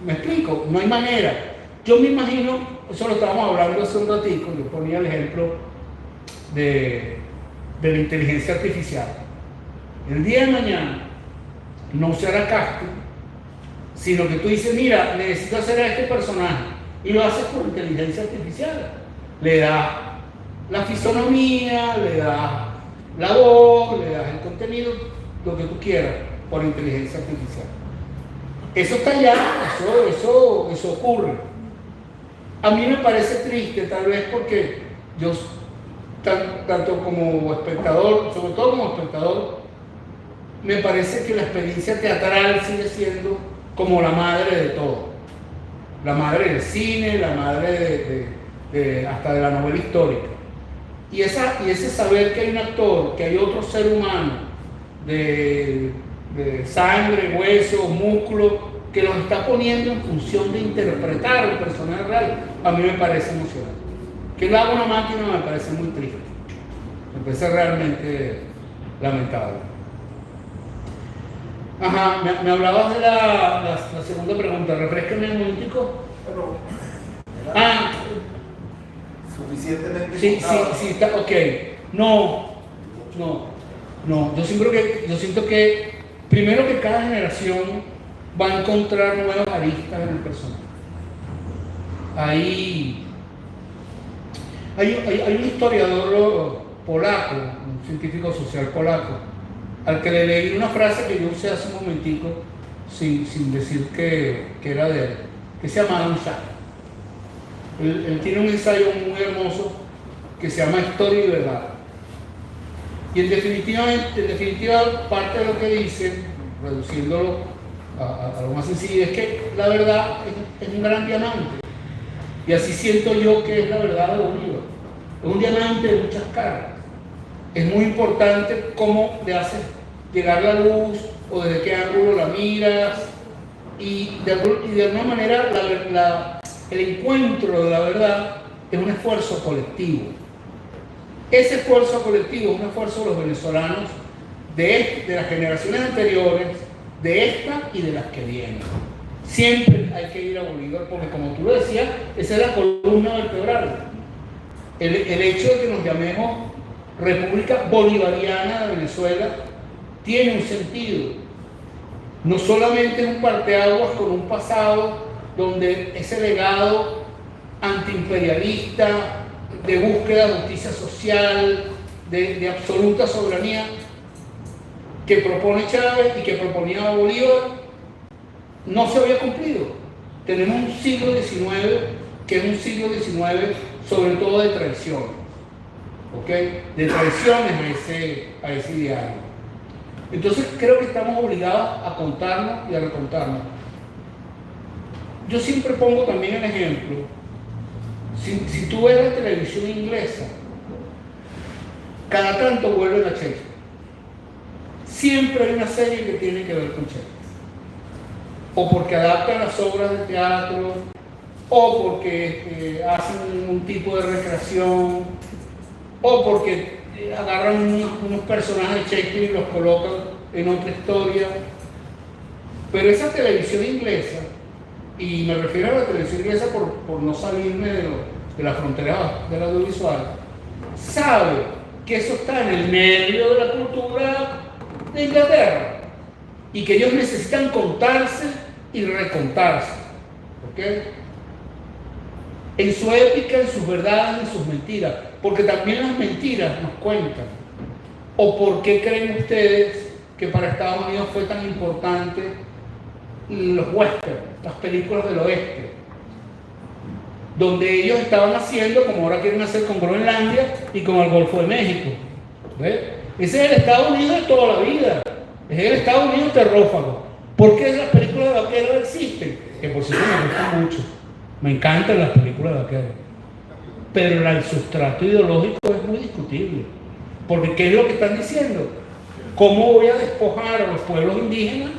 ¿Me explico? No hay manera. Yo me imagino, eso lo estábamos hablando hace un ratito, yo ponía el ejemplo de la inteligencia artificial. El día de mañana no se hará casting, sino que tú dices, mira, necesito hacer a este personaje, y lo haces por inteligencia artificial. Le das la fisonomía, le das la voz, le das el contenido, lo que tú quieras, por inteligencia artificial. Eso está allá, eso ocurre. A mí me parece triste, tal vez porque yo, tanto como espectador, sobre todo como espectador, me parece que la experiencia teatral sigue siendo como la madre de todo. La madre del cine, la madre hasta de la novela histórica. Y ese saber que hay un actor, que hay otro ser humano, de sangre, hueso, músculo, que los está poniendo en función de interpretar el personaje real, a mí me parece emocionante. Que lo haga una máquina me parece muy triste. Me parece realmente lamentable. Ajá, me hablabas de la segunda pregunta. Refréscame un momentico. Suficientemente. Sí, está, ok. No. Yo siento que primero que cada generación va a encontrar nuevas aristas en el personaje. Hay un historiador polaco, un científico social polaco, al que le leí una frase que yo usé hace un momentico, sin decir que era de él, que se llama Adam Shack. Él tiene un ensayo muy hermoso que se llama Historia y Verdad. Y en definitiva, parte de lo que dice, reduciéndolo a lo más sencillo, es que la verdad es un gran diamante. Y así siento yo que es la verdad de Bolívar. Es un diamante de muchas caras. Es muy importante cómo le haces llegar la luz o desde qué ángulo la miras. Y de alguna manera el encuentro de la verdad es un esfuerzo colectivo. Ese esfuerzo colectivo es un esfuerzo de los venezolanos de las generaciones anteriores, de esta y de las que vienen. Siempre hay que ir a Bolívar porque, como tú lo decías, esa es la columna vertebral. El hecho de que nos llamemos República Bolivariana de Venezuela tiene un sentido. No solamente es un parteaguas con un pasado donde ese legado antiimperialista, de búsqueda de justicia social, de absoluta soberanía, que propone Chávez y que proponía Bolívar, no se había cumplido. Tenemos un siglo XIX que es un siglo XIX sobre todo de traiciones, ¿ok? De traiciones a ese ideal. Entonces creo que estamos obligados a contarnos y a recontarnos. Yo siempre pongo también el ejemplo, si tú ves la televisión inglesa, cada tanto vuelven a Shakespeare. Siempre hay una serie que tiene que ver con Shakespeare. O porque adaptan las obras de teatro, o porque hacen un tipo de recreación, o porque agarran unos personajes de Shakespeare y los colocan en otra historia. Pero esa televisión inglesa, y me refiero a la televisión inglesa por no salirme de la frontera del audiovisual, sabe que eso está en el medio de la cultura de Inglaterra y que ellos necesitan contarse y recontarse, ¿ok? En su épica, en sus verdades, en sus mentiras, porque también las mentiras nos cuentan. ¿O por qué creen ustedes que para Estados Unidos fue tan importante los westerns, las películas del oeste, donde ellos estaban haciendo como ahora quieren hacer con Groenlandia y con el Golfo de México? ¿Ves? Ese es el Estados Unidos de toda la vida, es el Estados Unidos terrófago. ¿Por qué las películas de vaqueros existen? Que por cierto me gustan mucho, me encantan las películas de vaqueros, pero el sustrato ideológico es muy discutible, porque ¿qué es lo que están diciendo? ¿Cómo voy a despojar a los pueblos indígenas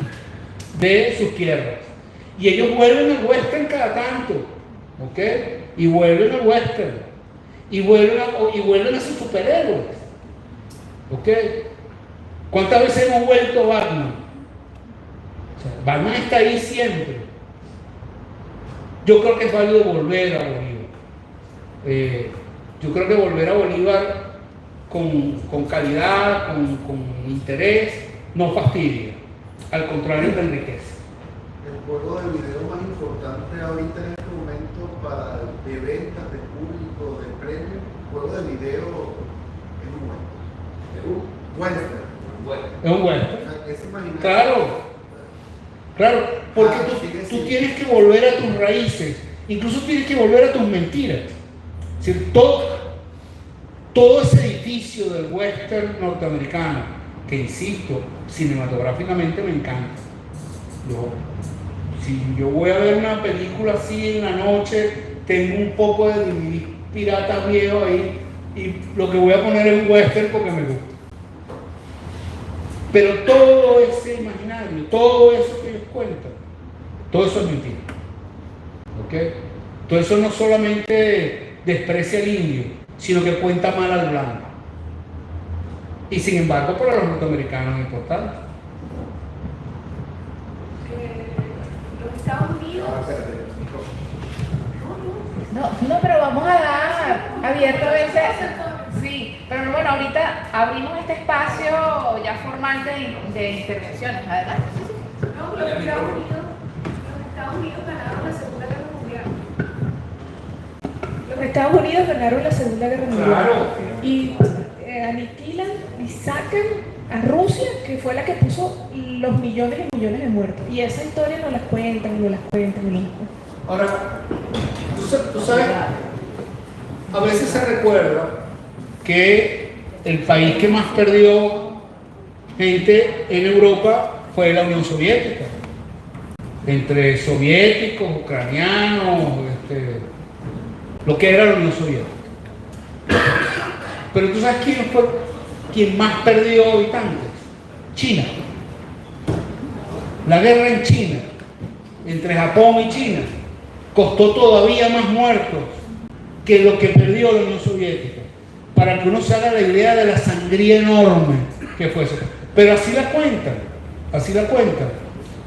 de sus tierras? Y ellos vuelven al western cada tanto, ¿ok? Y vuelven al western, y vuelven a sus superhéroes, ¿ok? ¿Cuántas veces hemos vuelto a Batman? O sea, Batman está ahí siempre. Yo creo que es válido volver a Bolívar. Yo creo que volver a Bolívar con calidad, con interés, no fastidia. Al contrario, te enriquece. El juego de video más importante ahorita en este momento de ventas, de público, de premios, el juego de video es un western. Es un western. O sea, es imaginario. Claro, porque tú tienes que volver a tus raíces, incluso tienes que volver a tus mentiras. Es decir, todo ese edificio del western norteamericano, que insisto, cinematográficamente me encanta. Si yo voy a ver una película así en la noche, tengo un poco de DVD pirata viejo ahí, y lo que voy a poner es un western porque me gusta. Pero todo ese imaginario, todo eso que ellos cuentan, todo eso es mentira. ¿Ok? Todo eso no solamente desprecia al indio, sino que cuenta mal al blanco. Y sin embargo, para los norteamericanos es importante. Los Estados Unidos. No, pero vamos a dar abierto a veces. Sí, pero bueno, ahorita abrimos este espacio ya formal de intervenciones. Adelante. No, los Estados Unidos ganaron la Segunda Guerra Mundial. Los Estados Unidos ganaron la Segunda Guerra Mundial. Claro. Y aniquilan y sacan a Rusia, que fue la que puso los millones y millones de muertos. Y esa historia no la cuentan. Ahora, tú sabes, a veces se recuerda que el país que más perdió gente en Europa fue la Unión Soviética. Entre soviéticos, ucranianos, lo que era la Unión Soviética. Pero tú sabes quién fue quien más perdió habitantes. China. La guerra en China, entre Japón y China, costó todavía más muertos que lo que perdió la Unión Soviética, para que uno se haga la idea de la sangría enorme que fue eso. Pero así la cuentan.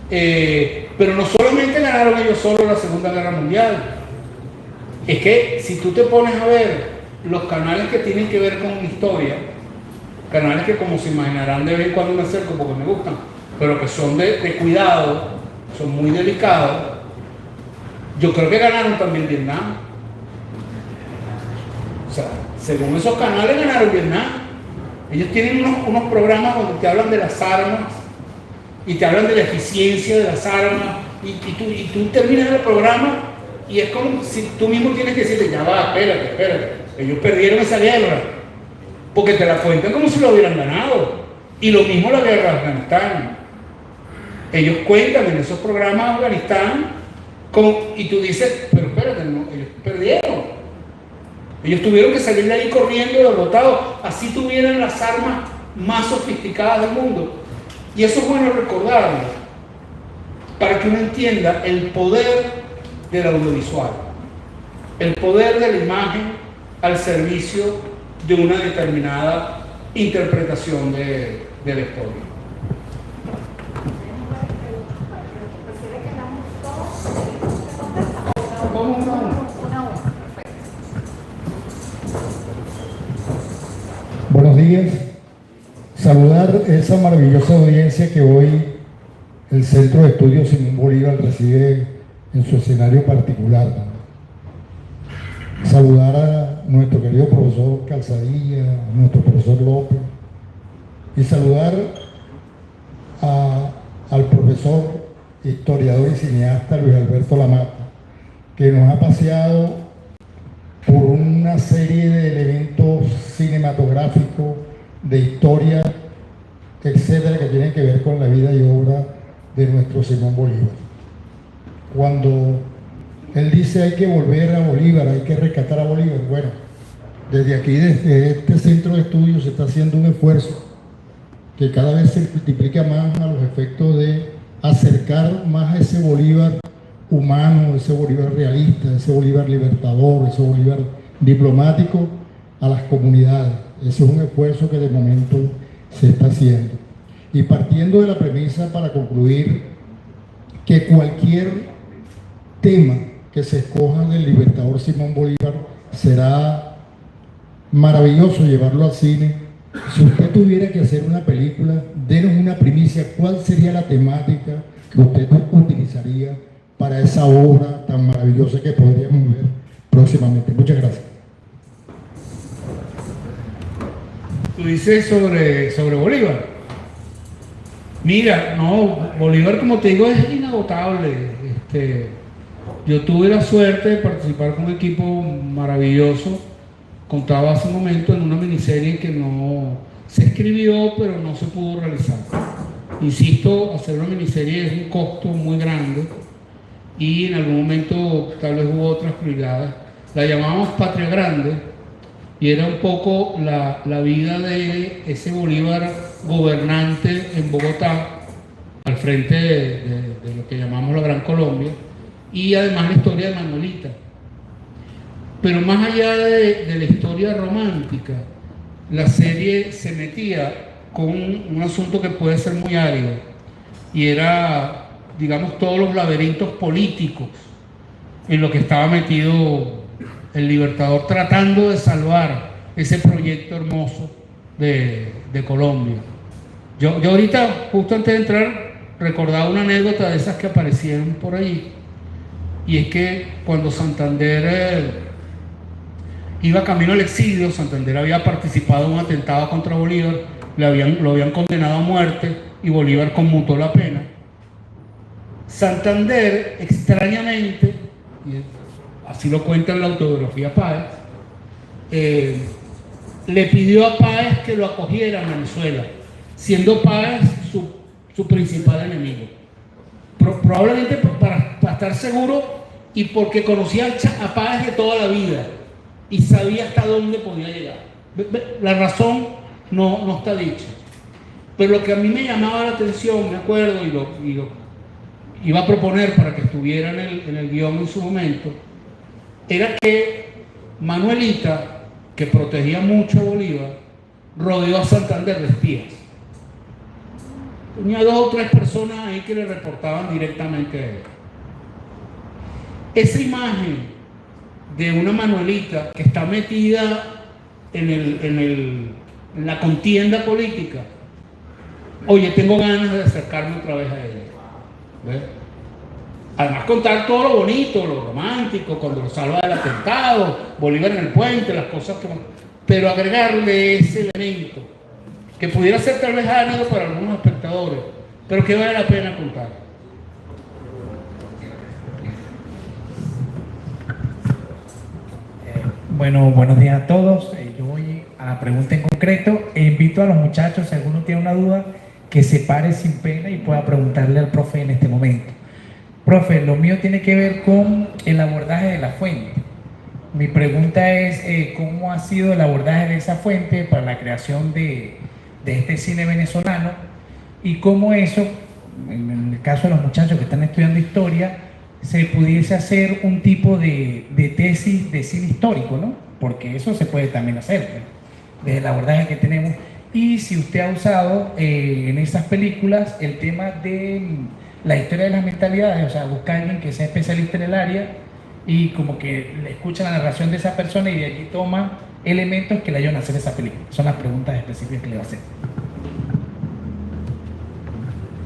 Pero no solamente ganaron ellos solo la Segunda Guerra Mundial, es que si tú te pones a ver los canales que tienen que ver con historia, canales que, como se imaginarán, de vez en cuando me acerco porque me gustan, pero que son de cuidado, son muy delicados, yo creo que ganaron también Vietnam. O sea, según esos canales ganaron Vietnam. Ellos tienen unos programas donde te hablan de las armas y te hablan de la eficiencia de las armas, y tú terminas el programa Y es como si tú mismo tienes que decirle, ya va, espérate, ellos perdieron esa guerra, porque te la cuentan como si lo hubieran ganado. Y lo mismo la guerra de Afganistán. Ellos cuentan en esos programas de Afganistán, y tú dices, pero espérate, no, ellos perdieron. Ellos tuvieron que salir de ahí corriendo, derrotados, así tuvieran las armas más sofisticadas del mundo. Y eso es bueno recordarlo, para que uno entienda el poder del audiovisual, el poder de la imagen al servicio de una determinada interpretación de la historia. ¿Cómo uno? Buenos días. Saludar esa maravillosa audiencia que hoy el Centro de Estudios Simón Bolívar recibe en su escenario particular, ¿no? Saludar a nuestro querido profesor Calzadilla, a nuestro profesor López, y saludar al profesor, historiador y cineasta Luis Alberto Lamata, que nos ha paseado por una serie de elementos cinematográficos, de historia, etcétera, que tienen que ver con la vida y obra de nuestro Simón Bolívar. Cuando él dice hay que volver a Bolívar, hay que rescatar a Bolívar, bueno, desde aquí, desde este centro de estudios, se está haciendo un esfuerzo que cada vez se multiplica más a los efectos de acercar más a ese Bolívar humano, ese Bolívar realista, ese Bolívar libertador, ese Bolívar diplomático a las comunidades. Ese es un esfuerzo que de momento se está haciendo. Y partiendo de la premisa, para concluir, que cualquier tema que se escoja del libertador Simón Bolívar será maravilloso llevarlo al cine. Si usted tuviera que hacer una película, denos una primicia, ¿cuál sería la temática que usted utilizaría para esa obra tan maravillosa que podríamos ver próximamente? Muchas gracias. Tú dices sobre Bolívar. Mira, no, Bolívar, como te digo, es inagotable. Yo tuve la suerte de participar con un equipo maravilloso. Contaba hace un momento en una miniserie que no se escribió, pero no se pudo realizar. Insisto, hacer una miniserie es un costo muy grande y en algún momento tal vez hubo otras prioridades. La llamamos Patria Grande y era un poco la vida de ese Bolívar gobernante en Bogotá, al frente de lo que llamamos la Gran Colombia, y además la historia de Manuelita. Pero más allá de la historia romántica, la serie se metía con un asunto que puede ser muy árido, y era, digamos, todos los laberintos políticos en lo que estaba metido el Libertador, tratando de salvar ese proyecto hermoso de Colombia. Yo ahorita, justo antes de entrar, recordaba una anécdota de esas que aparecieron por allí, y es que cuando Santander iba camino al exilio, Santander había participado en un atentado contra Bolívar, lo habían condenado a muerte y Bolívar conmutó la pena. Santander, extrañamente, y así lo cuenta en la autobiografía Páez, le pidió a Páez que lo acogiera en Venezuela, siendo Páez su principal enemigo. Probablemente para estar seguro y porque conocía a Páez de toda la vida y sabía hasta dónde podía llegar. La razón no está dicha. Pero lo que a mí me llamaba la atención, me acuerdo, y lo iba a proponer para que estuviera en el guión en su momento, era que Manuelita, que protegía mucho a Bolívar, rodeó a Santander de espías. Tenía 2 o 3 personas ahí que le reportaban directamente a él. Esa imagen de una Manuelita que está metida en la contienda política, oye, tengo ganas de acercarme otra vez a ella. ¿Ves? Además, contar todo lo bonito, lo romántico, cuando lo salva del atentado, Bolívar en el puente, las cosas que... Pero agregarle ese elemento que pudiera ser tal vez árido para algunos espectadores, pero que vale la pena contar. Bueno, buenos días a todos. Yo voy a la pregunta en concreto. Invito a los muchachos, si alguno tiene una duda, que se pare sin pena y pueda preguntarle al profe en este momento. Profe, lo mío tiene que ver con el abordaje de la fuente. Mi pregunta es, ¿cómo ha sido el abordaje de esa fuente para la creación de este cine venezolano? Y cómo eso, en el caso de los muchachos que están estudiando historia, se pudiese hacer un tipo de tesis de cine histórico, ¿no? Porque eso se puede también hacer, ¿no? Desde el abordaje que tenemos. Y si usted ha usado en esas películas el tema de la historia de las mentalidades, o sea, buscar a alguien que sea especialista en el área y como que le escucha la narración de esa persona y de allí toma elementos que le ayudan a hacer esa película. Son las preguntas específicas que le va a hacer.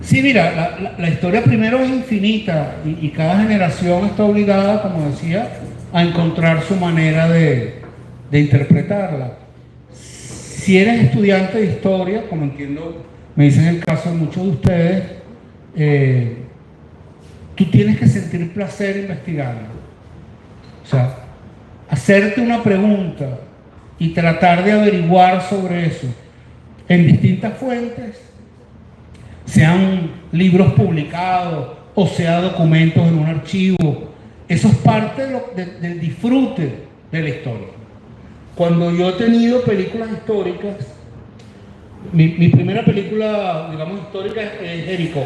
Sí, mira, la historia primero es infinita y cada generación está obligada, como decía, a encontrar su manera de interpretarla. Si eres estudiante de historia, como entiendo, me dicen el caso de muchos de ustedes, tú tienes que sentir placer investigando. O sea, hacerte una pregunta y tratar de averiguar sobre eso en distintas fuentes, sean libros publicados o sea documentos en un archivo. Eso es parte del disfrute de la historia. Cuando yo he tenido películas históricas, mi primera película, digamos, histórica es Jericó,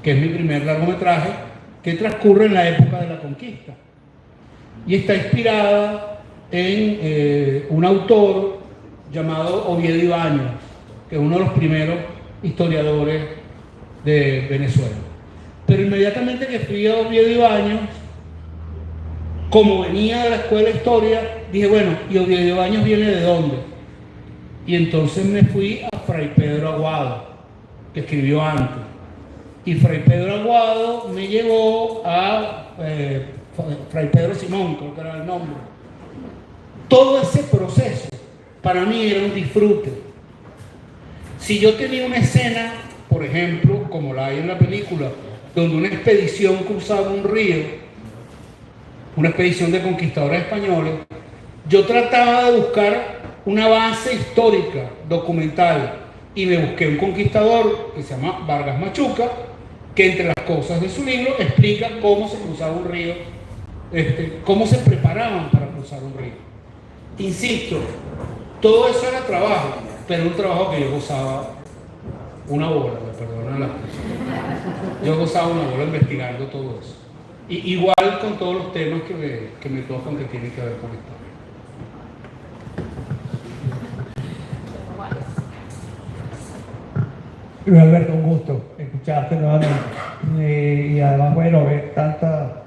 que es mi primer largometraje, que transcurre en la época de la conquista. Y está inspirada en un autor llamado Oviedo Ibáñez, que es uno de los primeros historiadores de Venezuela. Pero inmediatamente que fui a Oviedo Ibáñez, como venía de la escuela de historia, dije, bueno, ¿y Oviedo Ibáñez viene de dónde? Y entonces me fui a Fray Pedro Aguado, que escribió antes. Y Fray Pedro Aguado me llevó a Fray Pedro Simón, creo que era el nombre. Todo ese proceso para mí era un disfrute. Si yo tenía una escena, por ejemplo, como la hay en la película, donde una expedición cruzaba un río, una expedición de conquistadores españoles, yo trataba de buscar una base histórica, documental, y me busqué un conquistador que se llama Vargas Machuca, que entre las cosas de su libro explica cómo se cruzaba un río, cómo se preparaban para cruzar un río. Insisto, todo eso era trabajo, pero un trabajo que yo gozaba una bola, me perdonan la expresión. Yo gozaba una bola investigando todo eso. Y igual con todos los temas que me tocan que tienen que ver con historia. Luis Alberto, un gusto escucharte nuevamente. Y además, bueno, ver tantas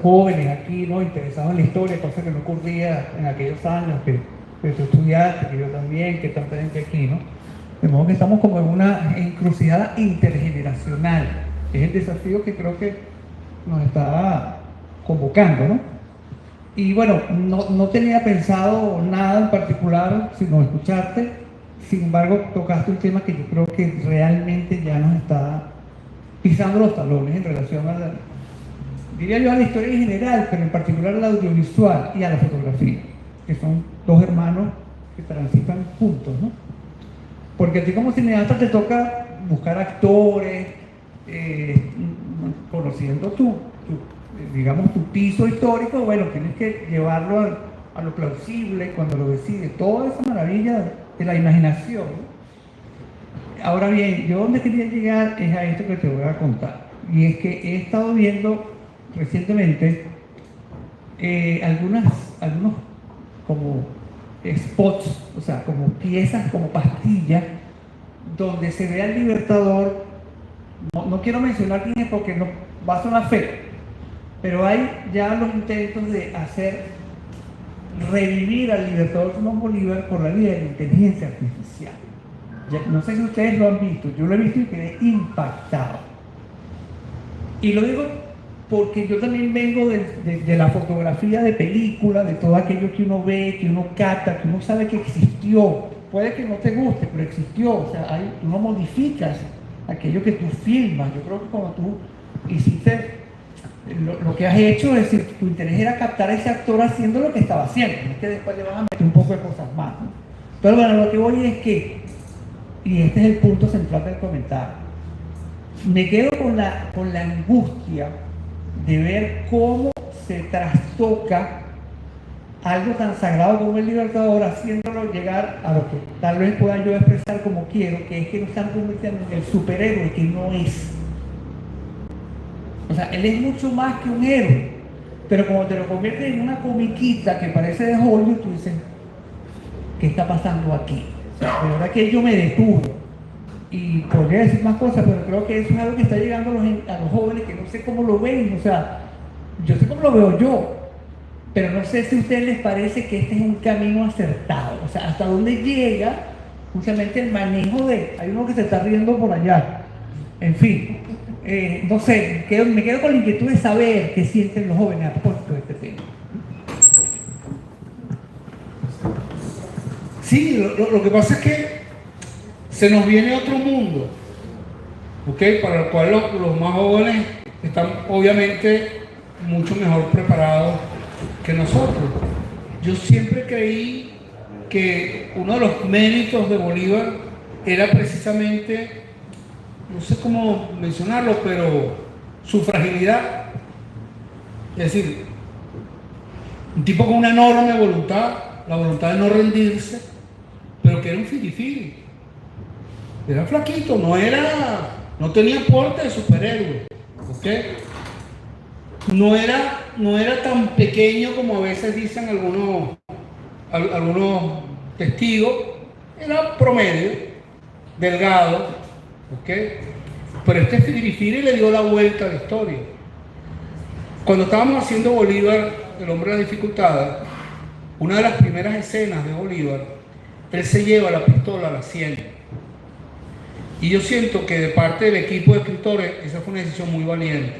jóvenes aquí, ¿no? Interesados en la historia, cosa que no ocurría en aquellos años que tú estudiaste, que yo también, que tanta gente aquí, ¿no? De modo que estamos como en una encrucijada intergeneracional. Es el desafío que creo que nos está convocando, ¿no? Y bueno, no tenía pensado nada en particular, sino escucharte. Sin embargo, tocaste un tema que yo creo que realmente ya nos está pisando los talones en relación a diría yo, a la historia en general, pero en particular a la audiovisual y a la fotografía, que son dos hermanos que transitan juntos, ¿no? Porque a ti como cineasta te toca buscar actores, conociendo digamos, tu piso histórico, bueno, tienes que llevarlo a lo plausible cuando lo decides, toda esa maravilla de la imaginación. Ahora bien, yo donde quería llegar es a esto que te voy a contar, y es que he estado viendo recientemente algunos como spots, o sea, como piezas, como pastillas, donde se ve al Libertador. No quiero mencionar quién es porque no va a sonar feo, pero hay ya los intentos de hacer revivir al Libertador Simón Bolívar por la vía de la inteligencia artificial. No sé si ustedes lo han visto, yo lo he visto y quedé impactado. Y lo digo porque yo también vengo de la fotografía de película, de todo aquello que uno ve, que uno capta, que uno sabe que existió. Puede que no te guste, pero existió. O sea, tú no modificas aquello que tú filmas. Yo creo que cuando tú hiciste lo que has hecho, es decir, tu interés era captar a ese actor haciendo lo que estaba haciendo, no es que después le vas a meter un poco de cosas más, ¿no? Pero bueno, lo que voy es que, y este es el punto central del comentario, me quedo con la angustia de ver cómo se trastoca algo tan sagrado como el Libertador, haciéndolo llegar a lo que tal vez pueda yo expresar como quiero, que es que nos están convirtiendo en el superhéroe que no es. O sea, él es mucho más que un héroe, pero como te lo conviertes en una comiquita que parece de Hollywood, tú dices, ¿qué está pasando aquí? O sea, de verdad que yo me detuve. Y podría decir más cosas, pero creo que eso es algo que está llegando a los jóvenes que no sé cómo lo ven. O sea, yo sé cómo lo veo yo, pero no sé si a ustedes les parece que este es un camino acertado. O sea, hasta dónde llega justamente el manejo de... Hay uno que se está riendo por allá. En fin, no sé, me quedo con la inquietud de saber qué sienten los jóvenes a propósito de este tema. Sí, lo que pasa es que se nos viene otro mundo, ¿ok? Para el cual los más jóvenes están obviamente mucho mejor preparados que nosotros. Yo siempre creí que uno de los méritos de Bolívar era precisamente, no sé cómo mencionarlo, pero su fragilidad. Es decir, un tipo con una enorme voluntad, la voluntad de no rendirse, pero que era un firifiri. Era flaquito, no tenía porte de superhéroe, ¿ok? No era tan pequeño como a veces dicen algunos testigos, era promedio, delgado, ¿ok? Pero este firifiri le dio la vuelta a la historia. Cuando estábamos haciendo Bolívar, el hombre de las dificultades, una de las primeras escenas de Bolívar, él se lleva la pistola a la sien. Y yo siento que de parte del equipo de escritores, esa fue una decisión muy valiente.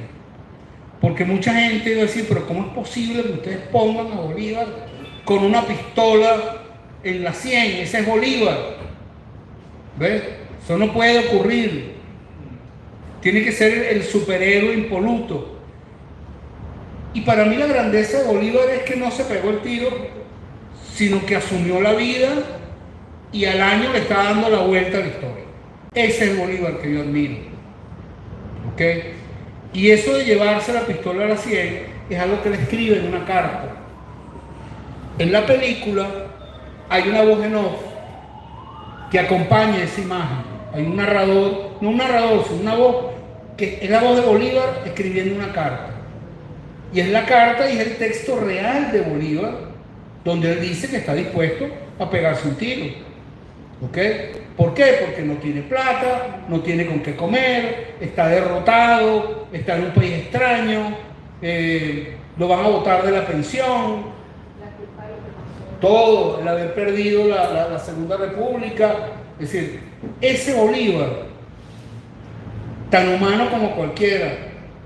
Porque mucha gente iba a decir, pero ¿cómo es posible que ustedes pongan a Bolívar con una pistola en la sien? Ese es Bolívar. ¿Ves? Eso no puede ocurrir. Tiene que ser el superhéroe impoluto. Y para mí la grandeza de Bolívar es que no se pegó el tiro, sino que asumió la vida y al año le está dando la vuelta a la historia. Ese es el Bolívar que yo admiro. ¿Ok? Y eso de llevarse la pistola a la sien es algo que le escribe en una carta. En la película hay una voz en off que acompaña esa imagen. Hay un narrador, no un narrador, sino una voz que es la voz de Bolívar escribiendo una carta. Y es la carta y es el texto real de Bolívar, donde él dice que está dispuesto a pegarse un tiro. ¿Ok? ¿Por qué? Porque no tiene plata, no tiene con qué comer, está derrotado, está en un país extraño, lo van a botar de la pensión, todo, el haber perdido la Segunda República. Es decir, ese Bolívar, tan humano como cualquiera,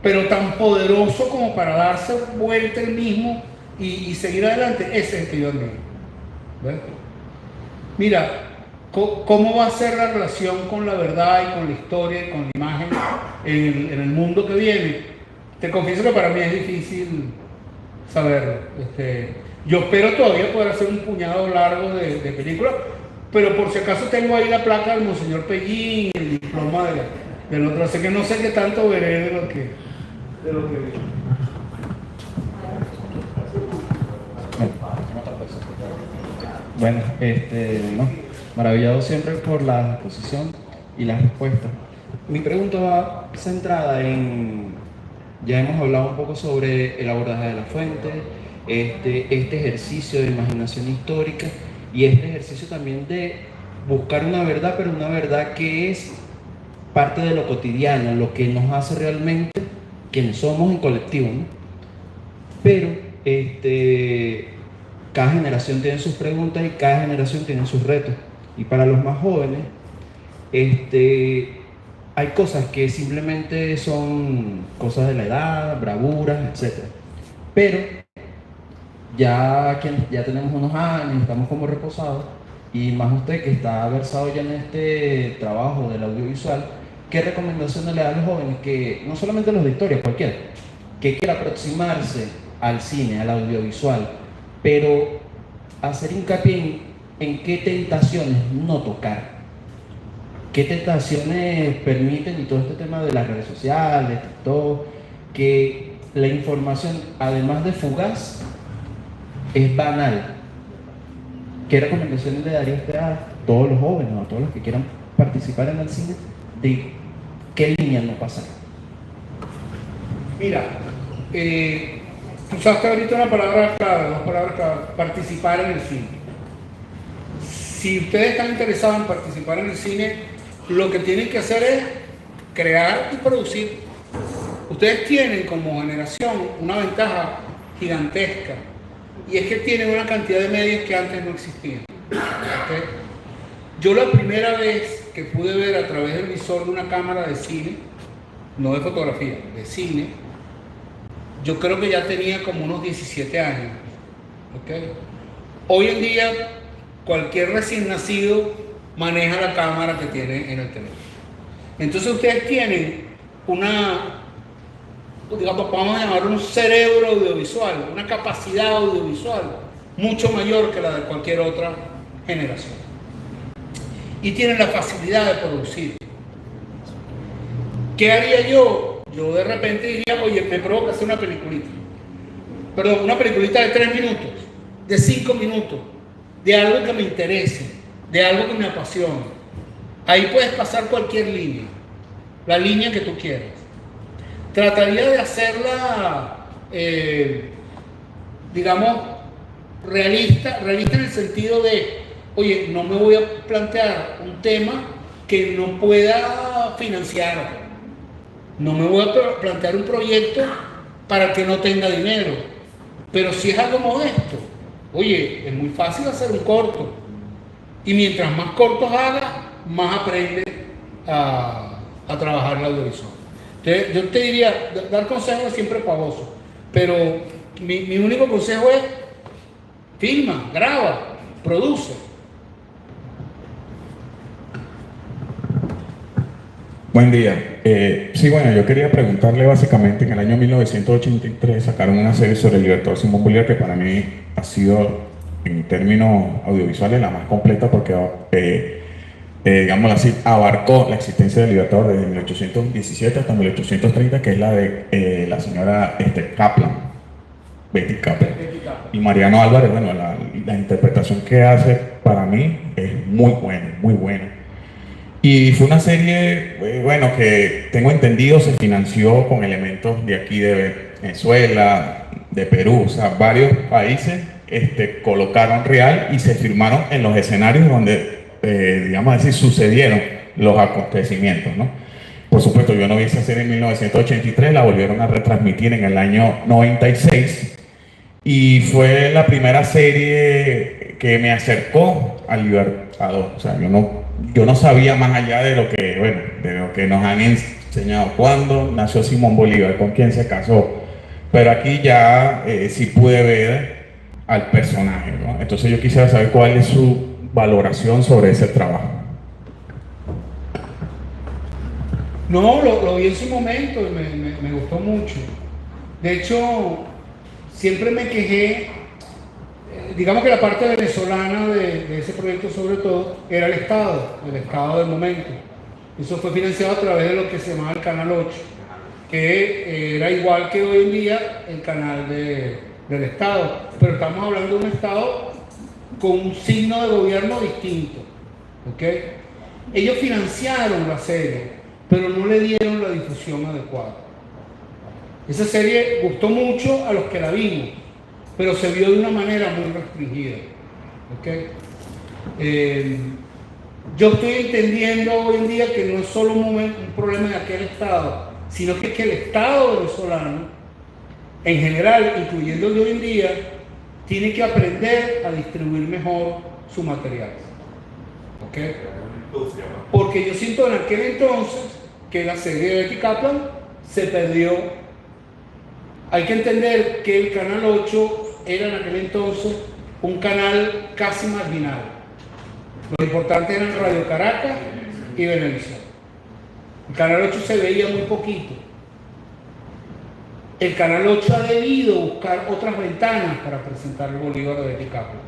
pero tan poderoso como para darse vuelta él mismo y seguir adelante, ese es el que yo admiro. ¿Ves? Mira, ¿cómo va a ser la relación con la verdad y con la historia y con la imagen en el mundo que viene? Te confieso que para mí es difícil saberlo. Yo espero todavía poder hacer un puñado largo de películas, pero por si acaso tengo ahí la placa del Monseñor Pellín, el diploma del otro, así que no sé qué tanto veré de lo que vi. Bueno, maravillado siempre por la exposición y las respuestas. Mi pregunta va centrada en, ya hemos hablado un poco sobre el abordaje de la fuente, este ejercicio de imaginación histórica y este ejercicio también de buscar una verdad, pero una verdad que es parte de lo cotidiano, lo que nos hace realmente quienes somos en colectivo, ¿no? Pero cada generación tiene sus preguntas y cada generación tiene sus retos. Y para los más jóvenes, hay cosas que simplemente son cosas de la edad, bravuras, etc. Pero ya tenemos unos años, estamos como reposados, y más usted que está versado ya en este trabajo del audiovisual, ¿qué recomendaciones le da a los jóvenes, que no solamente los de historia, cualquiera, que quiera aproximarse al cine, al audiovisual, pero hacer hincapié en qué tentaciones no tocar, qué tentaciones permiten, y todo este tema de las redes sociales, todo, que la información, además de fugaz, es banal. ¿Qué recomendaciones le daría usted a todos los jóvenes, a todos los que quieran participar en el cine, de qué línea no pasar? Mira, tú usaste ahorita una palabra clave, dos palabras clave: participar en el cine. Si ustedes están interesados en participar en el cine, lo que tienen que hacer es crear y producir. Ustedes tienen como generación una ventaja gigantesca, y es que tienen una cantidad de medios que antes no existían. ¿Okay? Yo la primera vez que pude ver a través del visor de una cámara de cine, no de fotografía, de cine, yo creo que ya tenía como unos 17 años. ¿Okay? Hoy en día, cualquier recién nacido maneja la cámara que tiene en el teléfono. Entonces ustedes tienen digamos, vamos a llamar un cerebro audiovisual, una capacidad audiovisual mucho mayor que la de cualquier otra generación. Y tienen la facilidad de producir. ¿Qué haría yo? Yo de repente diría, oye, me provoca hacer una peliculita. Perdón, una peliculita de 3 minutos, de 5 minutos, de algo que me interese, de algo que me apasione. Ahí puedes pasar cualquier línea, la línea que tú quieras. Trataría de hacerla, digamos, realista en el sentido de, oye, no me voy a plantear un tema que no pueda financiar. No me voy a plantear un proyecto para el que no tenga dinero. Pero si es algo modesto, oye, es muy fácil hacer un corto. Y mientras más cortos hagas, más aprendes a trabajar el audiovisual. Entonces, yo te diría, dar consejos es siempre pavoso, pero mi único consejo es: filma, graba, produce. Buen día. Sí, bueno, yo quería preguntarle básicamente, en el año 1983 sacaron una serie sobre el Libertador Simón Bolívar, que para mí ha sido, en términos audiovisuales, la más completa, porque digámoslo así, abarcó la existencia del Libertador desde 1817 hasta 1830, que es la de la señora Kaplan, Betty Kaplan. Y Mariano Álvarez, bueno, la interpretación que hace para mí es muy buena, muy buena. Y fue una serie, bueno, que tengo entendido se financió con elementos de aquí de Venezuela, de Perú, o sea, varios países colocaron real y se filmaron en los escenarios donde digamos así, sucedieron los acontecimientos, ¿no? Por supuesto, yo no vi esa serie en 1983, la volvieron a retransmitir en el año 96, y fue la primera serie que me acercó al Libertador. O sea, yo no sabía más allá de lo que, bueno, de lo que nos han enseñado. Cuándo nació Simón Bolívar, con quién se casó, pero aquí ya sí pude ver al personaje, ¿no? Entonces yo quisiera saber cuál es su valoración sobre ese trabajo. No, lo vi en su momento y me gustó mucho. De hecho, siempre me quejé, digamos que la parte venezolana de ese proyecto, sobre todo, era el Estado del momento. Eso fue financiado a través de lo que se llamaba el Canal 8, que era igual que hoy en día el canal del Estado, pero estamos hablando de un Estado con un signo de gobierno distinto. ¿Okay? Ellos financiaron la serie, pero no le dieron la difusión adecuada. Esa serie gustó mucho a los que la vimos, pero se vio de una manera muy restringida. ¿Okay? Yo estoy entendiendo hoy en día que no es solo un problema de aquel Estado, sino que es que el Estado venezolano, en general, incluyendo el de hoy en día, tiene que aprender a distribuir mejor su material. ¿Okay? Porque yo siento en aquel entonces que la serie de Betty Kaplan se perdió. Hay que entender que el Canal 8 era en aquel entonces un canal casi marginal. Lo importante eran Radio Caracas y Venevisión. El Canal 8 se veía muy poquito. el Canal 8 ha debido buscar otras ventanas para presentar el Bolívar de DiCaprio.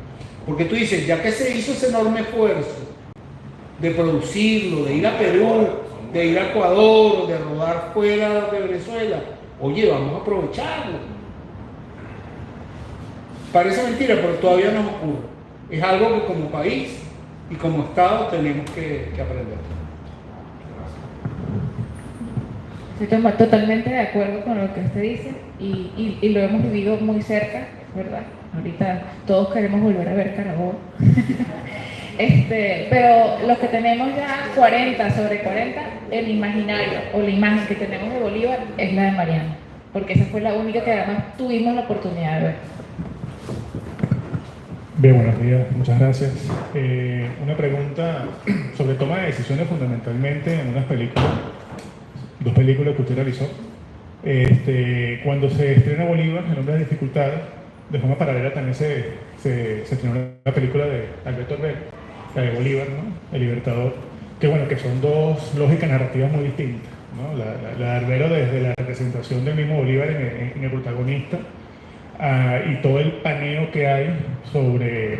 Porque tú dices, ya que se hizo ese enorme esfuerzo de producirlo, de ir a Perú, de ir a Ecuador, de rodar fuera de Venezuela, oye, vamos a aprovecharlo. Parece mentira, pero todavía nos ocurre. Es algo que como país y como Estado tenemos que aprender. Estoy totalmente de acuerdo con lo que usted dice y lo hemos vivido muy cerca, ¿verdad? Ahorita todos queremos volver a ver Carabobo. Pero los que tenemos ya 40 sobre 40, el imaginario o la imagen que tenemos de Bolívar es la de Mariana, porque esa fue la única que además tuvimos la oportunidad de ver. Bien, buenos días, muchas gracias. Una pregunta sobre toma de decisiones fundamentalmente en unas películas, dos películas que usted realizó. Cuando se estrena Bolívar, El hombre de las dificultades, de forma paralela también se estrenó la película de Alberto Arbelo, la de Bolívar, ¿no? El Libertador, que bueno, que son dos lógicas narrativas muy distintas, ¿no? La de Arbelo desde la representación del mismo Bolívar en el protagonista, y todo el paneo que hay sobre,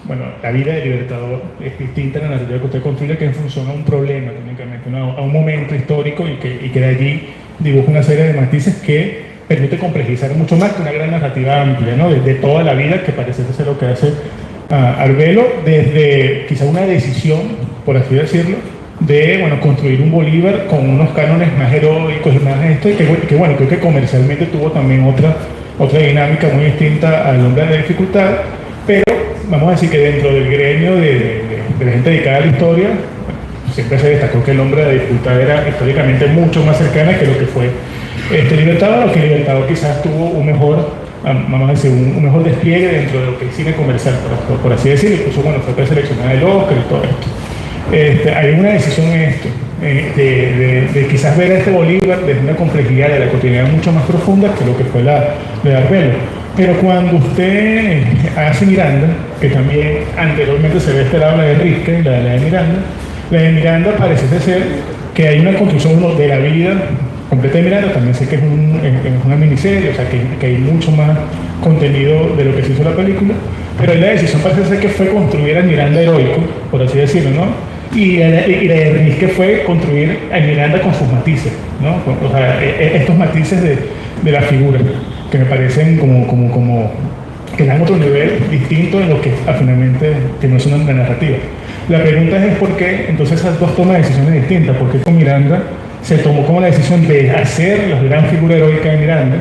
bueno, la vida del Libertador es distinta a la narrativa que usted construye, que en función a un problema, técnicamente, a un momento histórico y que de allí dibuja una serie de matices que permite complejizar mucho más que una gran narrativa amplia, ¿no? De toda la vida, que parece ser lo que hace Arbelo, desde quizá una decisión, por así decirlo, de, bueno, construir un Bolívar con unos cánones más heroicos y más esto, y que bueno, creo que comercialmente tuvo también otra dinámica muy distinta al hombre de la dificultad, pero vamos a decir que dentro del gremio de la gente dedicada a la historia, siempre se destacó que el hombre de la dificultad era históricamente mucho más cercana que lo que fue Libertador, o que Libertador quizás tuvo un mejor, vamos a decir, un mejor despliegue dentro de lo que es cine comercial, por así decirlo. Incluso bueno, fue preseleccionada el Oscar y todo esto. Hay una decisión en esto, de quizás ver a este Bolívar desde una complejidad de la cotidianidad mucho más profunda que lo que fue la de Arbelo. Pero cuando usted hace Miranda, que también anteriormente se ve esperado la de Risque, la de Miranda parece ser que hay una construcción de la vida completa de Miranda. También sé que es una miniserie, o sea que hay mucho más contenido de lo que se hizo la película, pero la decisión parece ser que fue construir a Miranda heroico, por así decirlo, ¿no? Y la de Risque fue construir a Miranda con sus matices, ¿no? O sea, estos matices de la figura, que me parecen como que dan otro nivel distinto de lo que finalmente que no es una narrativa. La pregunta es por qué entonces esas dos tomas de decisiones distintas, porque con Miranda se tomó como la decisión de hacer la gran figura heroica de Miranda,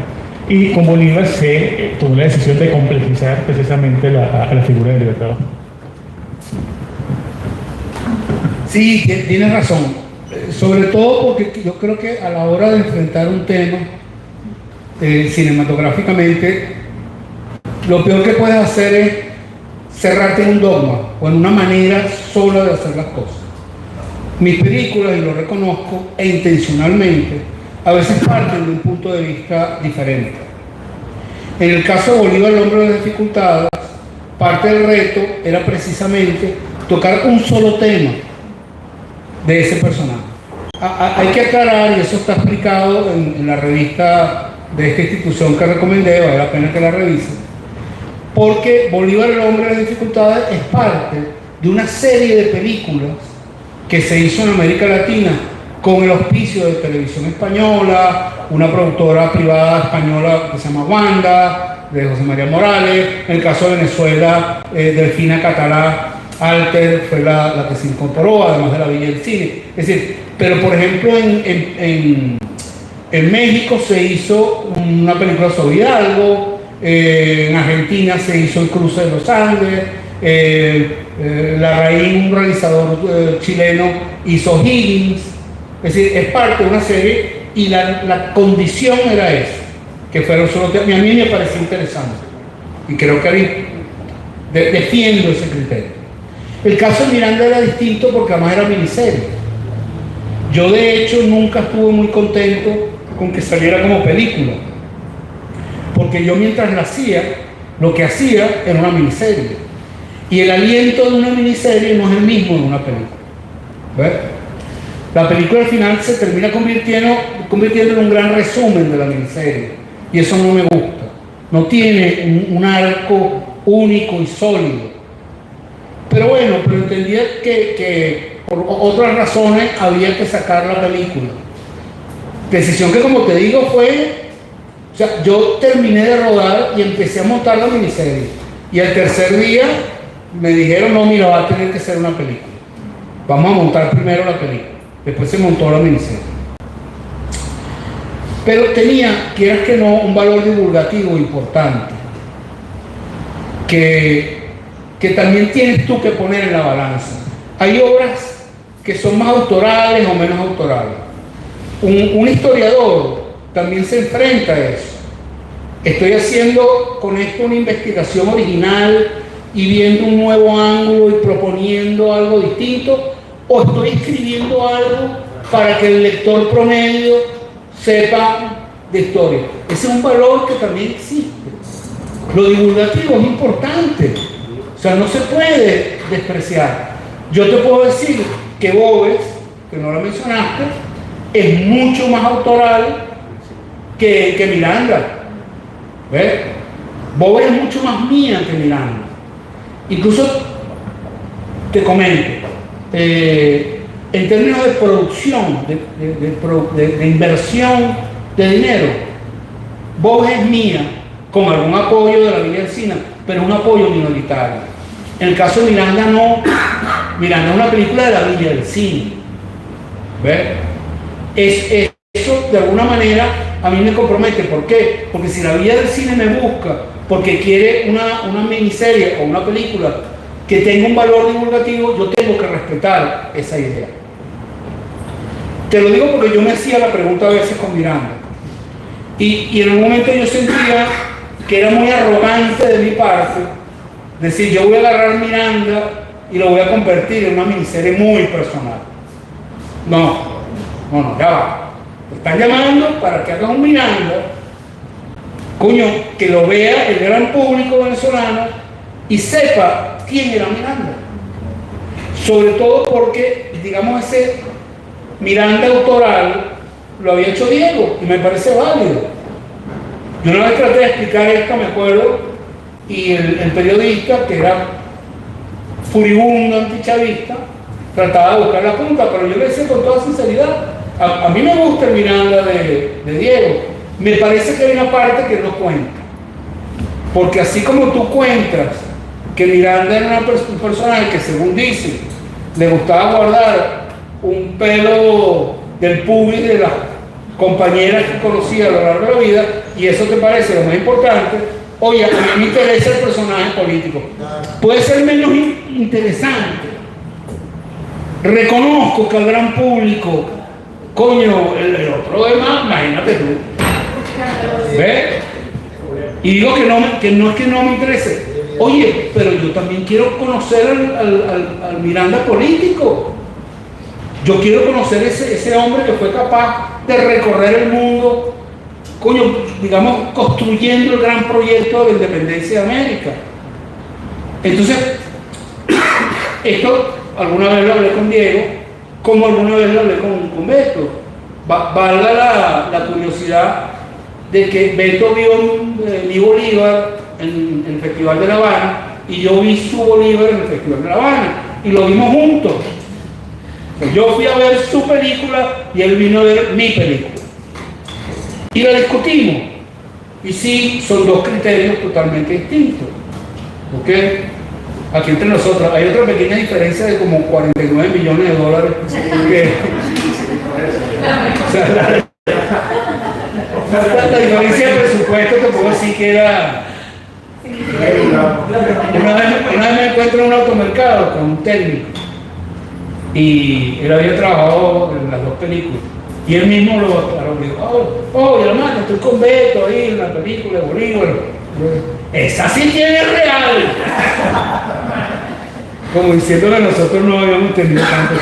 y con Bolívar se tomó la decisión de complejizar precisamente a la figura del Libertador. Sí, tienes razón. Sobre todo porque yo creo que a la hora de enfrentar un tema cinematográficamente, lo peor que puedes hacer es cerrarte en un dogma o en una manera sola de hacer las cosas. Mis películas, y lo reconozco, e intencionalmente, a veces parten de un punto de vista diferente. En el caso de Bolívar, el hombre de las dificultades, parte del reto era precisamente tocar un solo tema de ese personaje. Hay que aclarar, y eso está explicado en la revista de esta institución que recomendé, vale la pena que la revisen, porque Bolívar, el hombre de las dificultades, es parte de una serie de películas que se hizo en América Latina con el auspicio de Televisión Española, una productora privada española que se llama Wanda, de José María Morales. En el caso de Venezuela, Delfina Catalá Alter fue la que se incorporó, además de la Villa del Cine. Es decir, pero por ejemplo en México se hizo una película sobre Hidalgo, en Argentina se hizo El Cruce de los Andes, Larraín, un realizador chileno, hizo Higgins. Es decir, es parte de una serie, y la condición era esa, que fuera un solo tema. A mí me pareció interesante y creo que defiendo ese criterio. El caso de Miranda era distinto porque además era miniserie. Yo de hecho nunca estuve muy contento con que saliera como película, porque yo mientras la hacía, lo que hacía era una miniserie, y el aliento de una miniserie no es el mismo de una película. ¿Ves? La película al final se termina convirtiendo en un gran resumen de la miniserie, Y eso no me gusta. No tiene un arco único y sólido. Pero bueno, pero entendía que por otras razones había que sacar la película. Decisión que, como te digo, fue... O sea, yo terminé de rodar y empecé a montar la miniserie. Y al tercer día me dijeron, no, mira, va a tener que ser una película. Vamos a montar primero la película. Después se montó la miniserie. Pero tenía, quieras que no, un valor divulgativo importante. Que también tienes tú que poner en la balanza. Hay obras que son más autorales o menos autorales. Un historiador también se enfrenta a eso. Estoy haciendo con esto una investigación original y viendo un nuevo ángulo y proponiendo algo distinto, o estoy escribiendo algo para que el lector promedio sepa de historia. Ese es un valor que también existe. Lo divulgativo es importante, o sea, no se puede despreciar. Yo te puedo decir que Bobes, que no lo mencionaste, es mucho más autoral que Miranda. ¿Ves? Bobes es mucho más mía que Miranda. Incluso te comento, en términos de producción, de inversión de dinero, Bobes es mía, con algún apoyo de la Villa Encina, pero un apoyo minoritario. En el caso de Miranda no. Miranda es una película de la Villa del Cine. ¿Ves? Eso de alguna manera a mí me compromete. ¿Por qué? Porque si la Villa del Cine me busca porque quiere una miniserie o una película que tenga un valor divulgativo, yo tengo que respetar esa idea. Te lo digo porque yo me hacía la pregunta a veces con Miranda. Y en un momento yo sentía que era muy arrogante de mi parte decir, yo voy a agarrar Miranda y lo voy a convertir en una miniserie muy personal. No, ya va. Te están llamando para que hagas un Miranda, coño, que lo vea el gran público venezolano y sepa quién era Miranda. Sobre todo porque, digamos, ese Miranda autoral lo había hecho Diego y me parece válido. Yo una vez traté de explicar esto, me acuerdo, y el periodista, que era furibundo antichavista, trataba de buscar la punta, pero yo le decía con toda sinceridad, a mí me gusta el Miranda de Diego, me parece que hay una parte que no cuenta, porque así como tú cuentas que Miranda era un personaje que, según dice, le gustaba guardar un pelo del pubis de las compañeras que conocía a lo largo de la vida, y eso te parece lo más importante. Oye, a mí me interesa el personaje político. Puede ser menos interesante. Reconozco que al gran público, coño, el otro demás, imagínate tú. ¿Ves? Y digo que no es que no me interese. Oye, pero yo también quiero conocer al Miranda político. Yo quiero conocer ese hombre que fue capaz de recorrer el mundo, coño, digamos, construyendo el gran proyecto de la independencia de América. Entonces, esto alguna vez lo hablé con Diego, como alguna vez lo hablé con Beto. Valga la curiosidad de que Beto vio mi Bolívar en el Festival de La Habana y yo vi su Bolívar en el Festival de La Habana y lo vimos juntos. Yo fui a ver su película y él vino a ver mi película. Y la discutimos. Y sí, son dos criterios totalmente distintos. ¿Ok? Aquí entre nosotros hay otra pequeña diferencia de como 49 millones de dólares. O sea, la diferencia de presupuesto te puedo decir que era... Una vez me encuentro en un automercado con un técnico. Y él había trabajado en las dos películas. Y él mismo lo dijo, y además estoy con Beto ahí en la película de Bolívar. Esa sí tiene real. Como diciendo que nosotros no habíamos tenido tanto.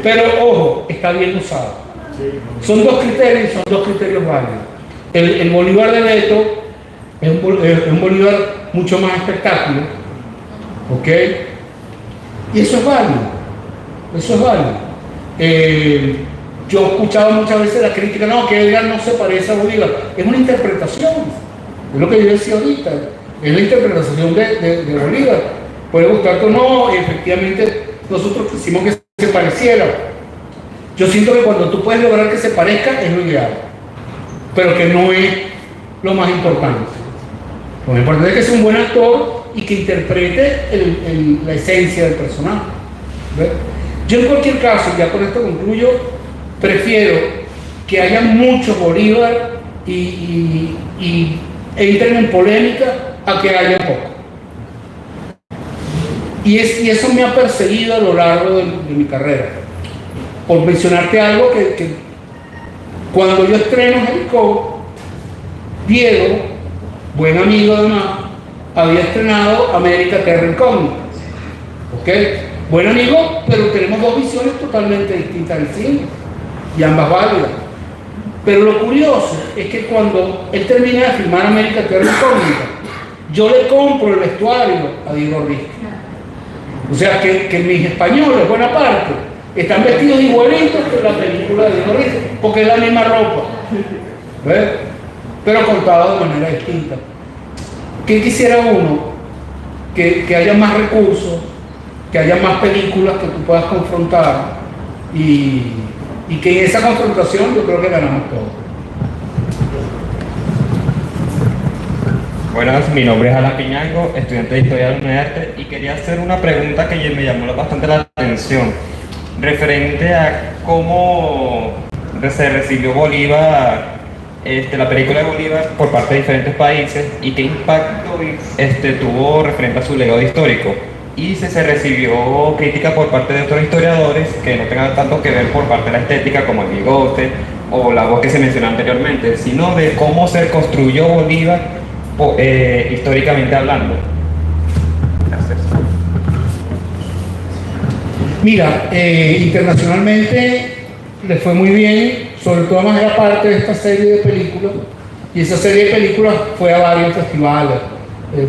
Pero ojo, está bien usado. Son dos criterios válidos. El Bolívar de Beto es un Bolívar mucho más espectáculo. ¿Ok? Y eso es válido. Eso es válido. Yo he escuchado muchas veces la crítica, no, que Edgar no se parece a Bolívar. Es una interpretación, es lo que yo decía ahorita, es la interpretación de Bolívar. Puede gustarte o no, y efectivamente nosotros quisimos que se pareciera. Yo siento que cuando tú puedes lograr que se parezca es lo ideal, pero que no es lo más importante. Lo más importante es que sea un buen actor y que interprete la esencia del personaje. ¿Ves? Yo en cualquier caso, ya con esto concluyo, prefiero que haya mucho Bolívar y entren en polémica a que haya poco. Y eso me ha perseguido a lo largo de mi carrera. Por mencionarte algo que cuando yo estreno Jericó, Diego, buen amigo además, había estrenado América Terra Incógnita. ¿Ok? Buen amigo, pero tenemos dos visiones totalmente distintas del cine, y ambas válidas. Pero lo curioso es que cuando él termina de filmar América Terra Incógnita, yo le compro el vestuario a Diego Risco. O sea que mis españoles, buena parte, están vestidos igualitos que la película de Diego Risco, porque es la misma ropa, ¿ves? Pero contado de manera distinta. ¿Qué quisiera uno? Que haya más recursos, que haya más películas que tú puedas confrontar y que en esa confrontación yo creo que ganamos todos. Buenas, mi nombre es Alan Piñango, estudiante de Historia de la UNEDARTE, y quería hacer una pregunta que me llamó bastante la atención, referente a cómo se recibió Bolívar, la película de Bolívar por parte de diferentes países, y qué impacto tuvo referente a su legado histórico. Y si se recibió crítica por parte de otros historiadores que no tengan tanto que ver por parte de la estética, como el bigote o la voz que se mencionó anteriormente, sino de cómo se construyó Bolívar históricamente hablando. Gracias. Mira, internacionalmente le fue muy bien, sobre todo más era parte de esta serie de películas, y esa serie de películas fue a varios festivales.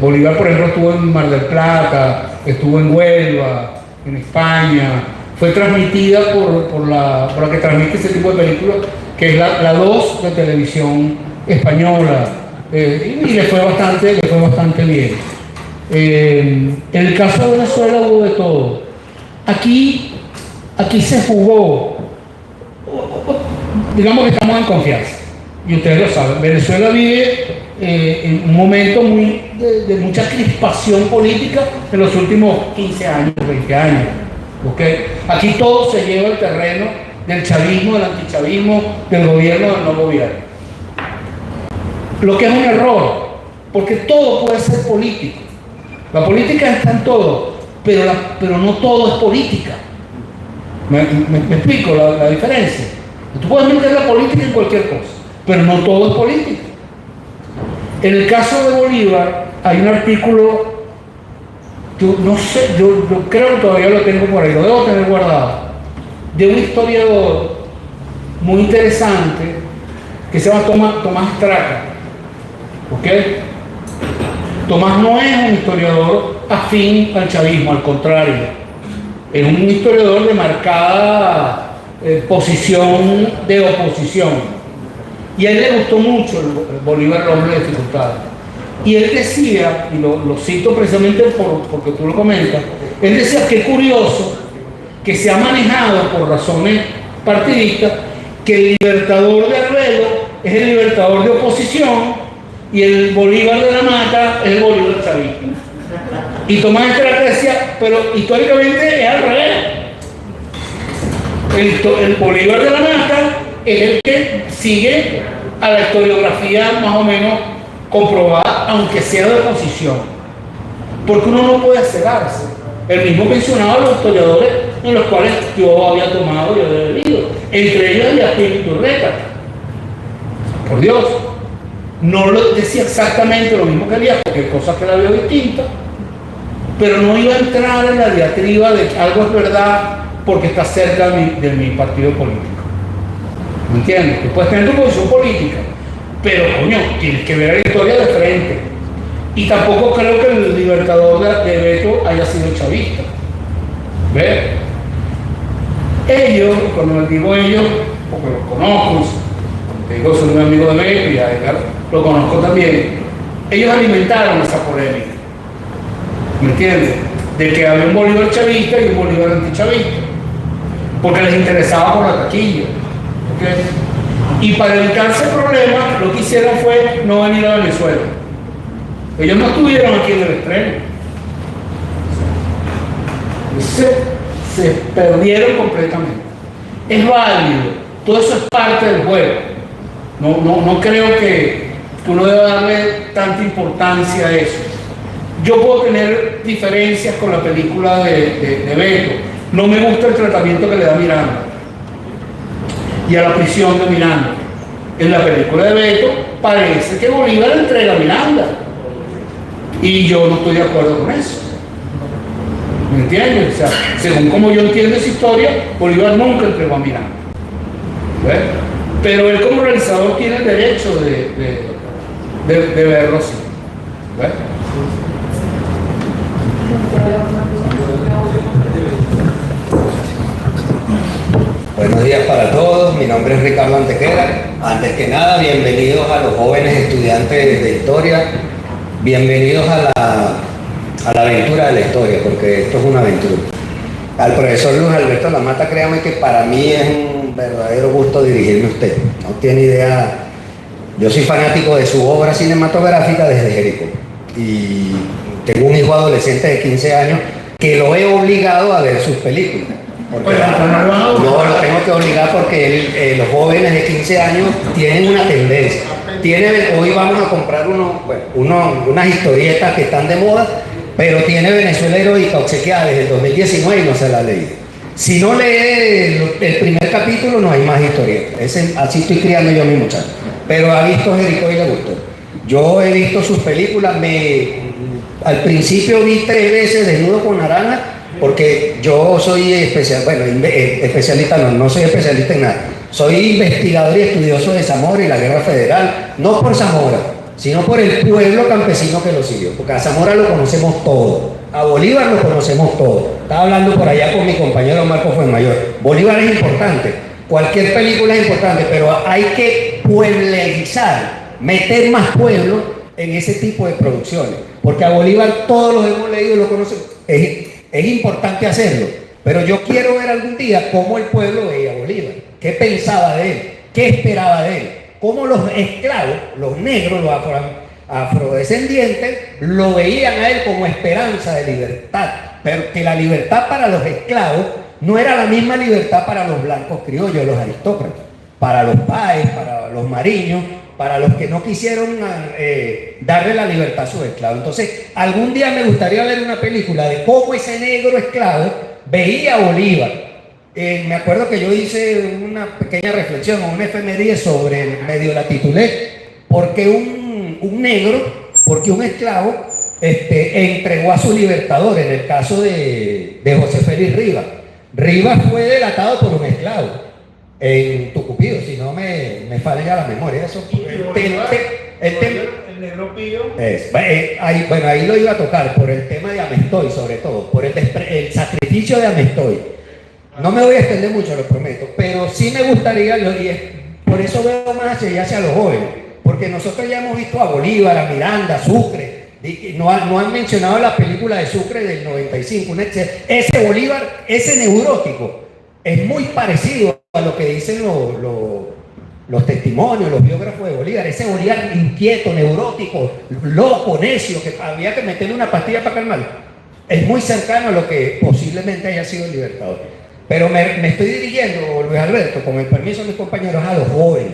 Bolívar, por ejemplo, estuvo en Mar del Plata, estuvo en Huelva, en España, fue transmitida por la que transmite ese tipo de películas, que es la 2 de televisión española, y le fue bastante bien. En el caso de Venezuela hubo de todo. Aquí se jugó, digamos que estamos en confianza, y ustedes lo saben, Venezuela vive en un momento de mucha crispación política en los últimos 15 años, 20 años. ¿Okay? Aquí todo se lleva al terreno del chavismo, del antichavismo, del gobierno, del no gobierno. Lo que es un error, porque todo puede ser político. La política está en todo, pero no todo es política. ¿Me explico la diferencia? Tú puedes meter la política en cualquier cosa, pero no todo es política. En el caso de Bolívar hay un artículo, no sé, yo creo que todavía lo tengo por ahí, lo debo tener guardado, de un historiador muy interesante que se llama Tomás Straca. ¿Ok? Tomás no es un historiador afín al chavismo, al contrario, es un historiador de marcada posición de oposición. Y a él le gustó mucho el Bolívar, el hombre de dificultades. Y él decía, y lo cito precisamente porque tú lo comentas, él decía que es curioso que se ha manejado por razones partidistas que el libertador de Arbelo es el libertador de oposición y el Bolívar de la Mata es el Bolívar chavista. Y Tomás Straca decía, pero históricamente es al revés. El Bolívar de la Mata es el que sigue a la historiografía más o menos comprobada, aunque sea de oposición. Porque uno no puede cegarse. El mismo mencionaba a los historiadores en los cuales yo había tomado y había leído. Entre ellos Yasmín Iturreta. Por Dios. No lo decía exactamente lo mismo que Elías, porque hay cosas que la veo distintas, pero no iba a entrar en la diatriba de que algo es verdad porque está cerca de mi partido político. ¿Me entiendes? Tú puedes tener tu posición política, pero coño, tienes que ver la historia de frente. Y tampoco creo que el libertador de Beto haya sido chavista. ¿Ves? Ellos, cuando les digo ellos, porque los conozco, te digo, soy un amigo de Beto y a Edgar lo conozco también. Ellos alimentaron esa polémica, ¿me entiendes? De que había un Bolívar chavista y un Bolívar antichavista, porque les interesaba por la taquilla, ¿okay? Y para evitar ese problema, lo que hicieron fue no venir a Venezuela. Ellos no estuvieron aquí en el estreno. Se perdieron completamente. Es válido, todo eso es parte del juego. No creo que uno deba darle tanta importancia a eso. Yo puedo tener diferencias con la película de Beto. No me gusta el tratamiento que le da Miranda y a la prisión de Miranda. En la película de Beto parece que Bolívar entrega a Miranda y yo no estoy de acuerdo con eso. ¿Me entiendes? O sea, según como yo entiendo esa historia, Bolívar nunca entregó a Miranda. ¿Ves? Pero él como realizador tiene el derecho de verlo así. ¿Ves? Buenos días para todos, mi nombre es Ricardo Antequera. Antes que nada, bienvenidos a los jóvenes estudiantes de historia, bienvenidos a la aventura de la historia, porque esto es una aventura. Al profesor Luis Alberto Lamata, créame que para mí es un verdadero gusto dirigirme a usted. No tiene idea, yo soy fanático de su obra cinematográfica desde Jericó. Y tengo un hijo adolescente de 15 años que lo he obligado a ver sus películas. Porque no, lo tengo que obligar porque los jóvenes de 15 años tienen una tendencia. Hoy vamos a comprar unas historietas que están de moda, pero tiene Venezuela Heroica obsequiada desde el 2019 y no se la ha leído. Si no lee el primer capítulo, no hay más historietas. Así estoy criando yo a mi muchacho. Pero ha visto Jericó y le gustó. Yo he visto sus películas, al principio vi 3 veces Desnudo con Naranja, porque yo soy especialista, no soy especialista en nada. Soy investigador y estudioso de Zamora y la Guerra Federal, no por Zamora, sino por el pueblo campesino que lo siguió, porque a Zamora lo conocemos todo, a Bolívar lo conocemos todo. Estaba hablando por allá con mi compañero Marco Fuenmayor. Bolívar es importante, cualquier película es importante, pero hay que pueblizar, meter más pueblo en ese tipo de producciones, porque a Bolívar todos los hemos leído y lo conocemos. Es importante hacerlo, pero yo quiero ver algún día cómo el pueblo veía a Bolívar, qué pensaba de él, qué esperaba de él, cómo los esclavos, los negros, los afrodescendientes, lo veían a él como esperanza de libertad, pero que la libertad para los esclavos no era la misma libertad para los blancos criollos, los aristócratas, para los páez, para los mariños, para los que no quisieron darle la libertad a sus esclavos. Entonces, algún día me gustaría ver una película de cómo ese negro esclavo veía a Bolívar. Me acuerdo que yo hice una pequeña reflexión o una efeméride sobre, medio la titulé, porque un esclavo entregó a su libertador, en el caso de José Félix Rivas. Rivas fue delatado por un esclavo en Tucupido, si no me falla la memoria. Eso, el negro Pío. Ahí lo iba a tocar por el tema de Amestoy, sobre todo, por el sacrificio de Amestoy. No me voy a extender mucho, lo prometo, pero sí me gustaría, y por eso veo más hacia los jóvenes, porque nosotros ya hemos visto a Bolívar, a Miranda, a Sucre, no han mencionado la película de Sucre del 95, ese Bolívar, ese neurótico, es muy parecido a lo que dicen los testimonios, los biógrafos de Bolívar, ese Bolívar inquieto, neurótico, loco, necio, que había que meterle una pastilla para calmarlo. Es muy cercano a lo que posiblemente haya sido el libertador. Pero me estoy dirigiendo, Luis Alberto, con el permiso de mis compañeros, a los jóvenes,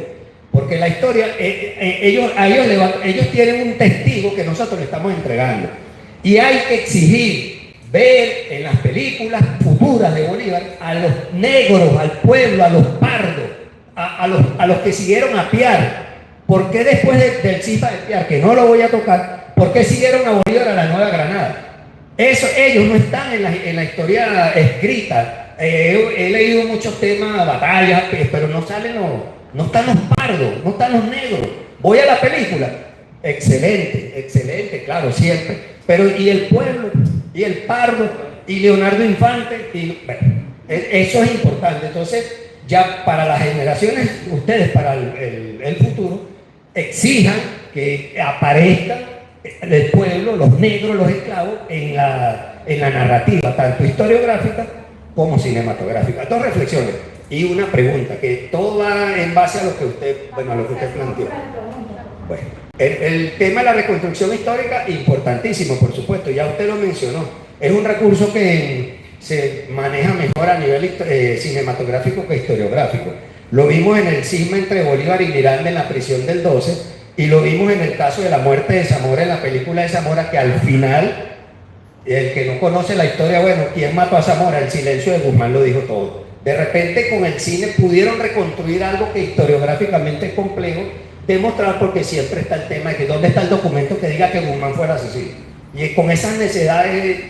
porque la historia, ellos tienen un testigo que nosotros le estamos entregando, y hay que exigir ver en las películas futuras de Bolívar a los negros, al pueblo, a los pardos, a los que siguieron a Piar. ¿Por qué después del Cipa de Piar, que no lo voy a tocar, por qué siguieron a Bolívar a la Nueva Granada? Ellos no están en la historia escrita. He leído muchos temas, batallas, pero no están los pardos, no están los negros. Voy a la película, excelente, claro, siempre. Pero y el pueblo, y el pardo, y Leonardo Infante, eso es importante. Entonces, ya para las generaciones, ustedes para el futuro, exijan que aparezca el pueblo, los negros, los esclavos, en la narrativa, tanto historiográfica como cinematográfica. Dos reflexiones y una pregunta, que todo va en base a lo que usted, bueno, a lo que usted planteó. Bueno, el tema de la reconstrucción histórica, importantísimo, por supuesto, ya usted lo mencionó. Es un recurso que se maneja mejor a nivel cinematográfico que historiográfico. Lo vimos en el cisma entre Bolívar y Miranda en la prisión del 12, y lo vimos en el caso de la muerte de Zamora, en la película de Zamora, que al final, el que no conoce la historia, bueno, ¿quién mató a Zamora? El silencio de Guzmán lo dijo todo. De repente con el cine pudieron reconstruir algo que historiográficamente es complejo demostrar, porque siempre está el tema de que dónde está el documento que diga que Guzmán fue el asesino. Y con esas necesidades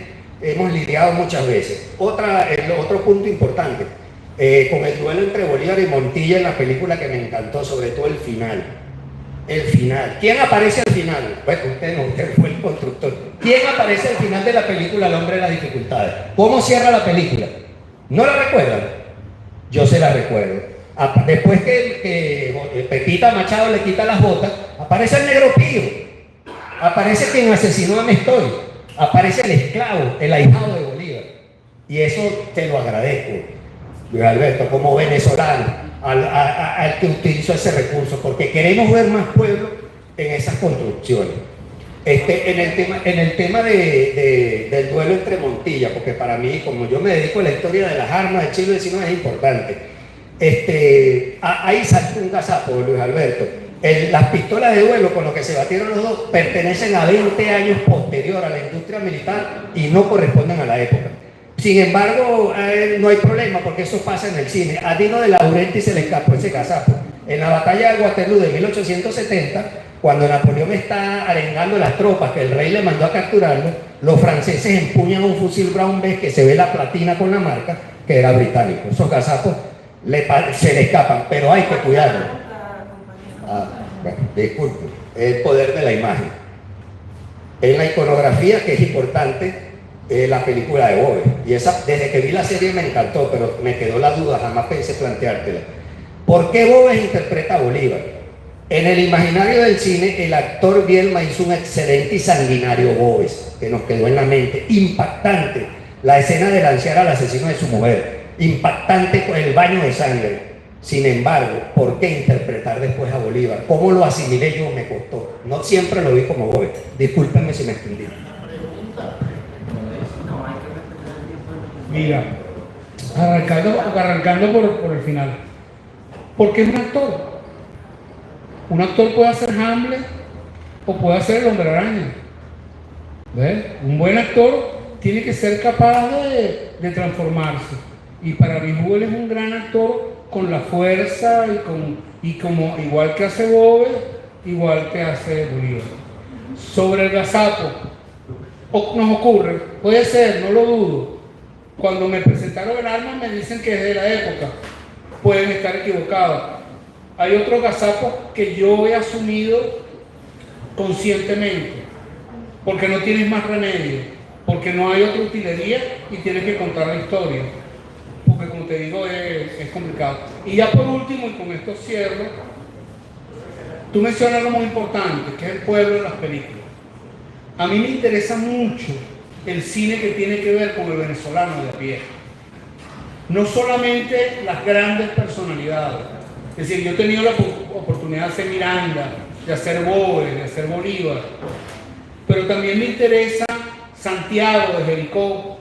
hemos lidiado muchas veces. Otro punto importante, con el duelo entre Bolívar y Montilla en la película, que me encantó, sobre todo el final. El final. ¿Quién aparece al final? Bueno, usted fue el constructor. ¿Quién aparece al final de la película El hombre de las dificultades? ¿Cómo cierra la película? ¿No la recuerdan? Yo se la recuerdo. Después que Pepita Machado le quita las botas, aparece el negro Pío, aparece quien asesinó a Mestoy, aparece el esclavo, el ahijado de Bolívar. Y eso te lo agradezco, Luis Alberto, como venezolano, al que utilizó ese recurso, porque queremos ver más pueblo en esas construcciones. En el tema del duelo entre Montilla, porque para mí, como yo me dedico a la historia de las armas del siglo XIX, es importante. Ahí salta un gazapo, Luis Alberto. Las pistolas de duelo con lo que se batieron los dos pertenecen a 20 años posterior a la industria militar y no corresponden a la época. Sin embargo, no hay problema, porque eso pasa en el cine. A Dino de Laurenti se le escapó ese gazapo. En la batalla de Waterloo de 1870, cuando Napoleón está arengando las tropas que el rey le mandó a capturarlo, los franceses empuñan un fusil Brown Bess que se ve la platina con la marca, que era británico. Esos gazapos se le escapan, pero hay que cuidarlo. Bueno, disculpe, el poder de la imagen. En la iconografía, que es importante, la película de Boves, y esa, desde que vi la serie me encantó, pero me quedó la duda, jamás pensé planteártela. ¿Por qué Boves interpreta a Bolívar? En el imaginario del cine, el actor Bielma hizo un excelente y sanguinario Boves, que nos quedó en la mente, impactante. La escena de lancear al asesino de su mujer, impactante con el baño de sangre. Sin embargo, ¿por qué interpretar después a Bolívar? ¿Cómo lo asimilé yo? Me costó. No siempre lo vi como Boves. Discúlpenme si me extendí. Mira, arrancando por el final. Porque es un actor. Un actor puede hacer Hamlet o puede hacer el Hombre Araña. ¿Ves? Un buen actor tiene que ser capaz de transformarse. Y para mí Boves es un gran actor con la fuerza y como igual que hace Boves, igual que hace Bolívar. Sobre el gazapo, nos ocurre, puede ser, no lo dudo. Cuando me presentaron el arma me dicen que es de la época. Pueden estar equivocados. Hay otros gazapos que yo he asumido conscientemente, porque no tienes más remedio, porque no hay otra utilería y tienes que contar la historia. Porque como te digo, es complicado. Y ya por último, y con esto cierro, tú mencionas algo muy importante, que es el pueblo de las películas. A mí me interesa mucho el cine que tiene que ver con el venezolano de a pie. No solamente las grandes personalidades. Es decir, yo he tenido la oportunidad de hacer Miranda, de hacer Boves, de hacer Bolívar, pero también me interesa Santiago de Jericó,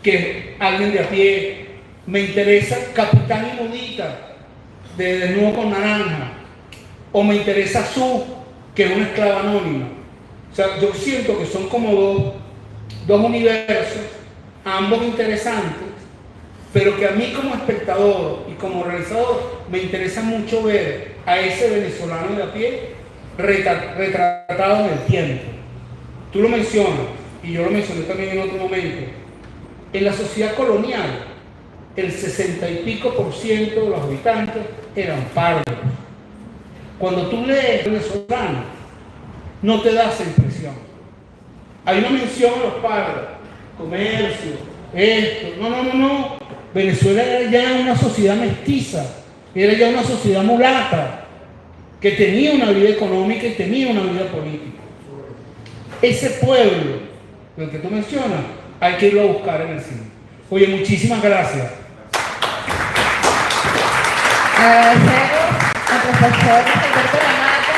que es alguien de a pie. Me interesa Capitán y Mudita, de Desnudo con Naranja, o me interesa Su, que es una esclava anónima. O sea, yo siento que son como dos universos, ambos interesantes, pero que a mí como espectador y como realizador me interesa mucho ver a ese venezolano de a pie retratado en el tiempo. Tú lo mencionas, y yo lo mencioné también en otro momento. En la sociedad colonial, el 60 y pico % de los habitantes eran pardos. Cuando tú lees venezolano, no te da esa impresión. Hay una mención a los pardos, comercio, esto, no. Venezuela era ya una sociedad mestiza, era ya una sociedad mulata, que tenía una vida económica y tenía una vida política. Ese pueblo, del que tú mencionas, hay que irlo a buscar en el cine. Oye, muchísimas gracias. Agradecemos al profesor Alberto Lamata,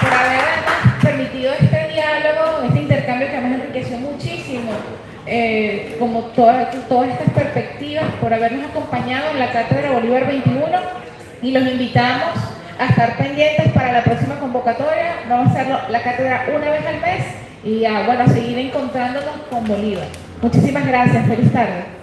por habernos permitido este diálogo, este intercambio que además enriqueció muchísimo, como todas estas perspectivas, por habernos acompañado en la Cátedra Bolívar 21, y los invitamos a estar pendientes para la próxima convocatoria. Vamos a hacer la cátedra una vez al mes y a seguir encontrándonos con Bolívar. Muchísimas gracias, feliz tarde.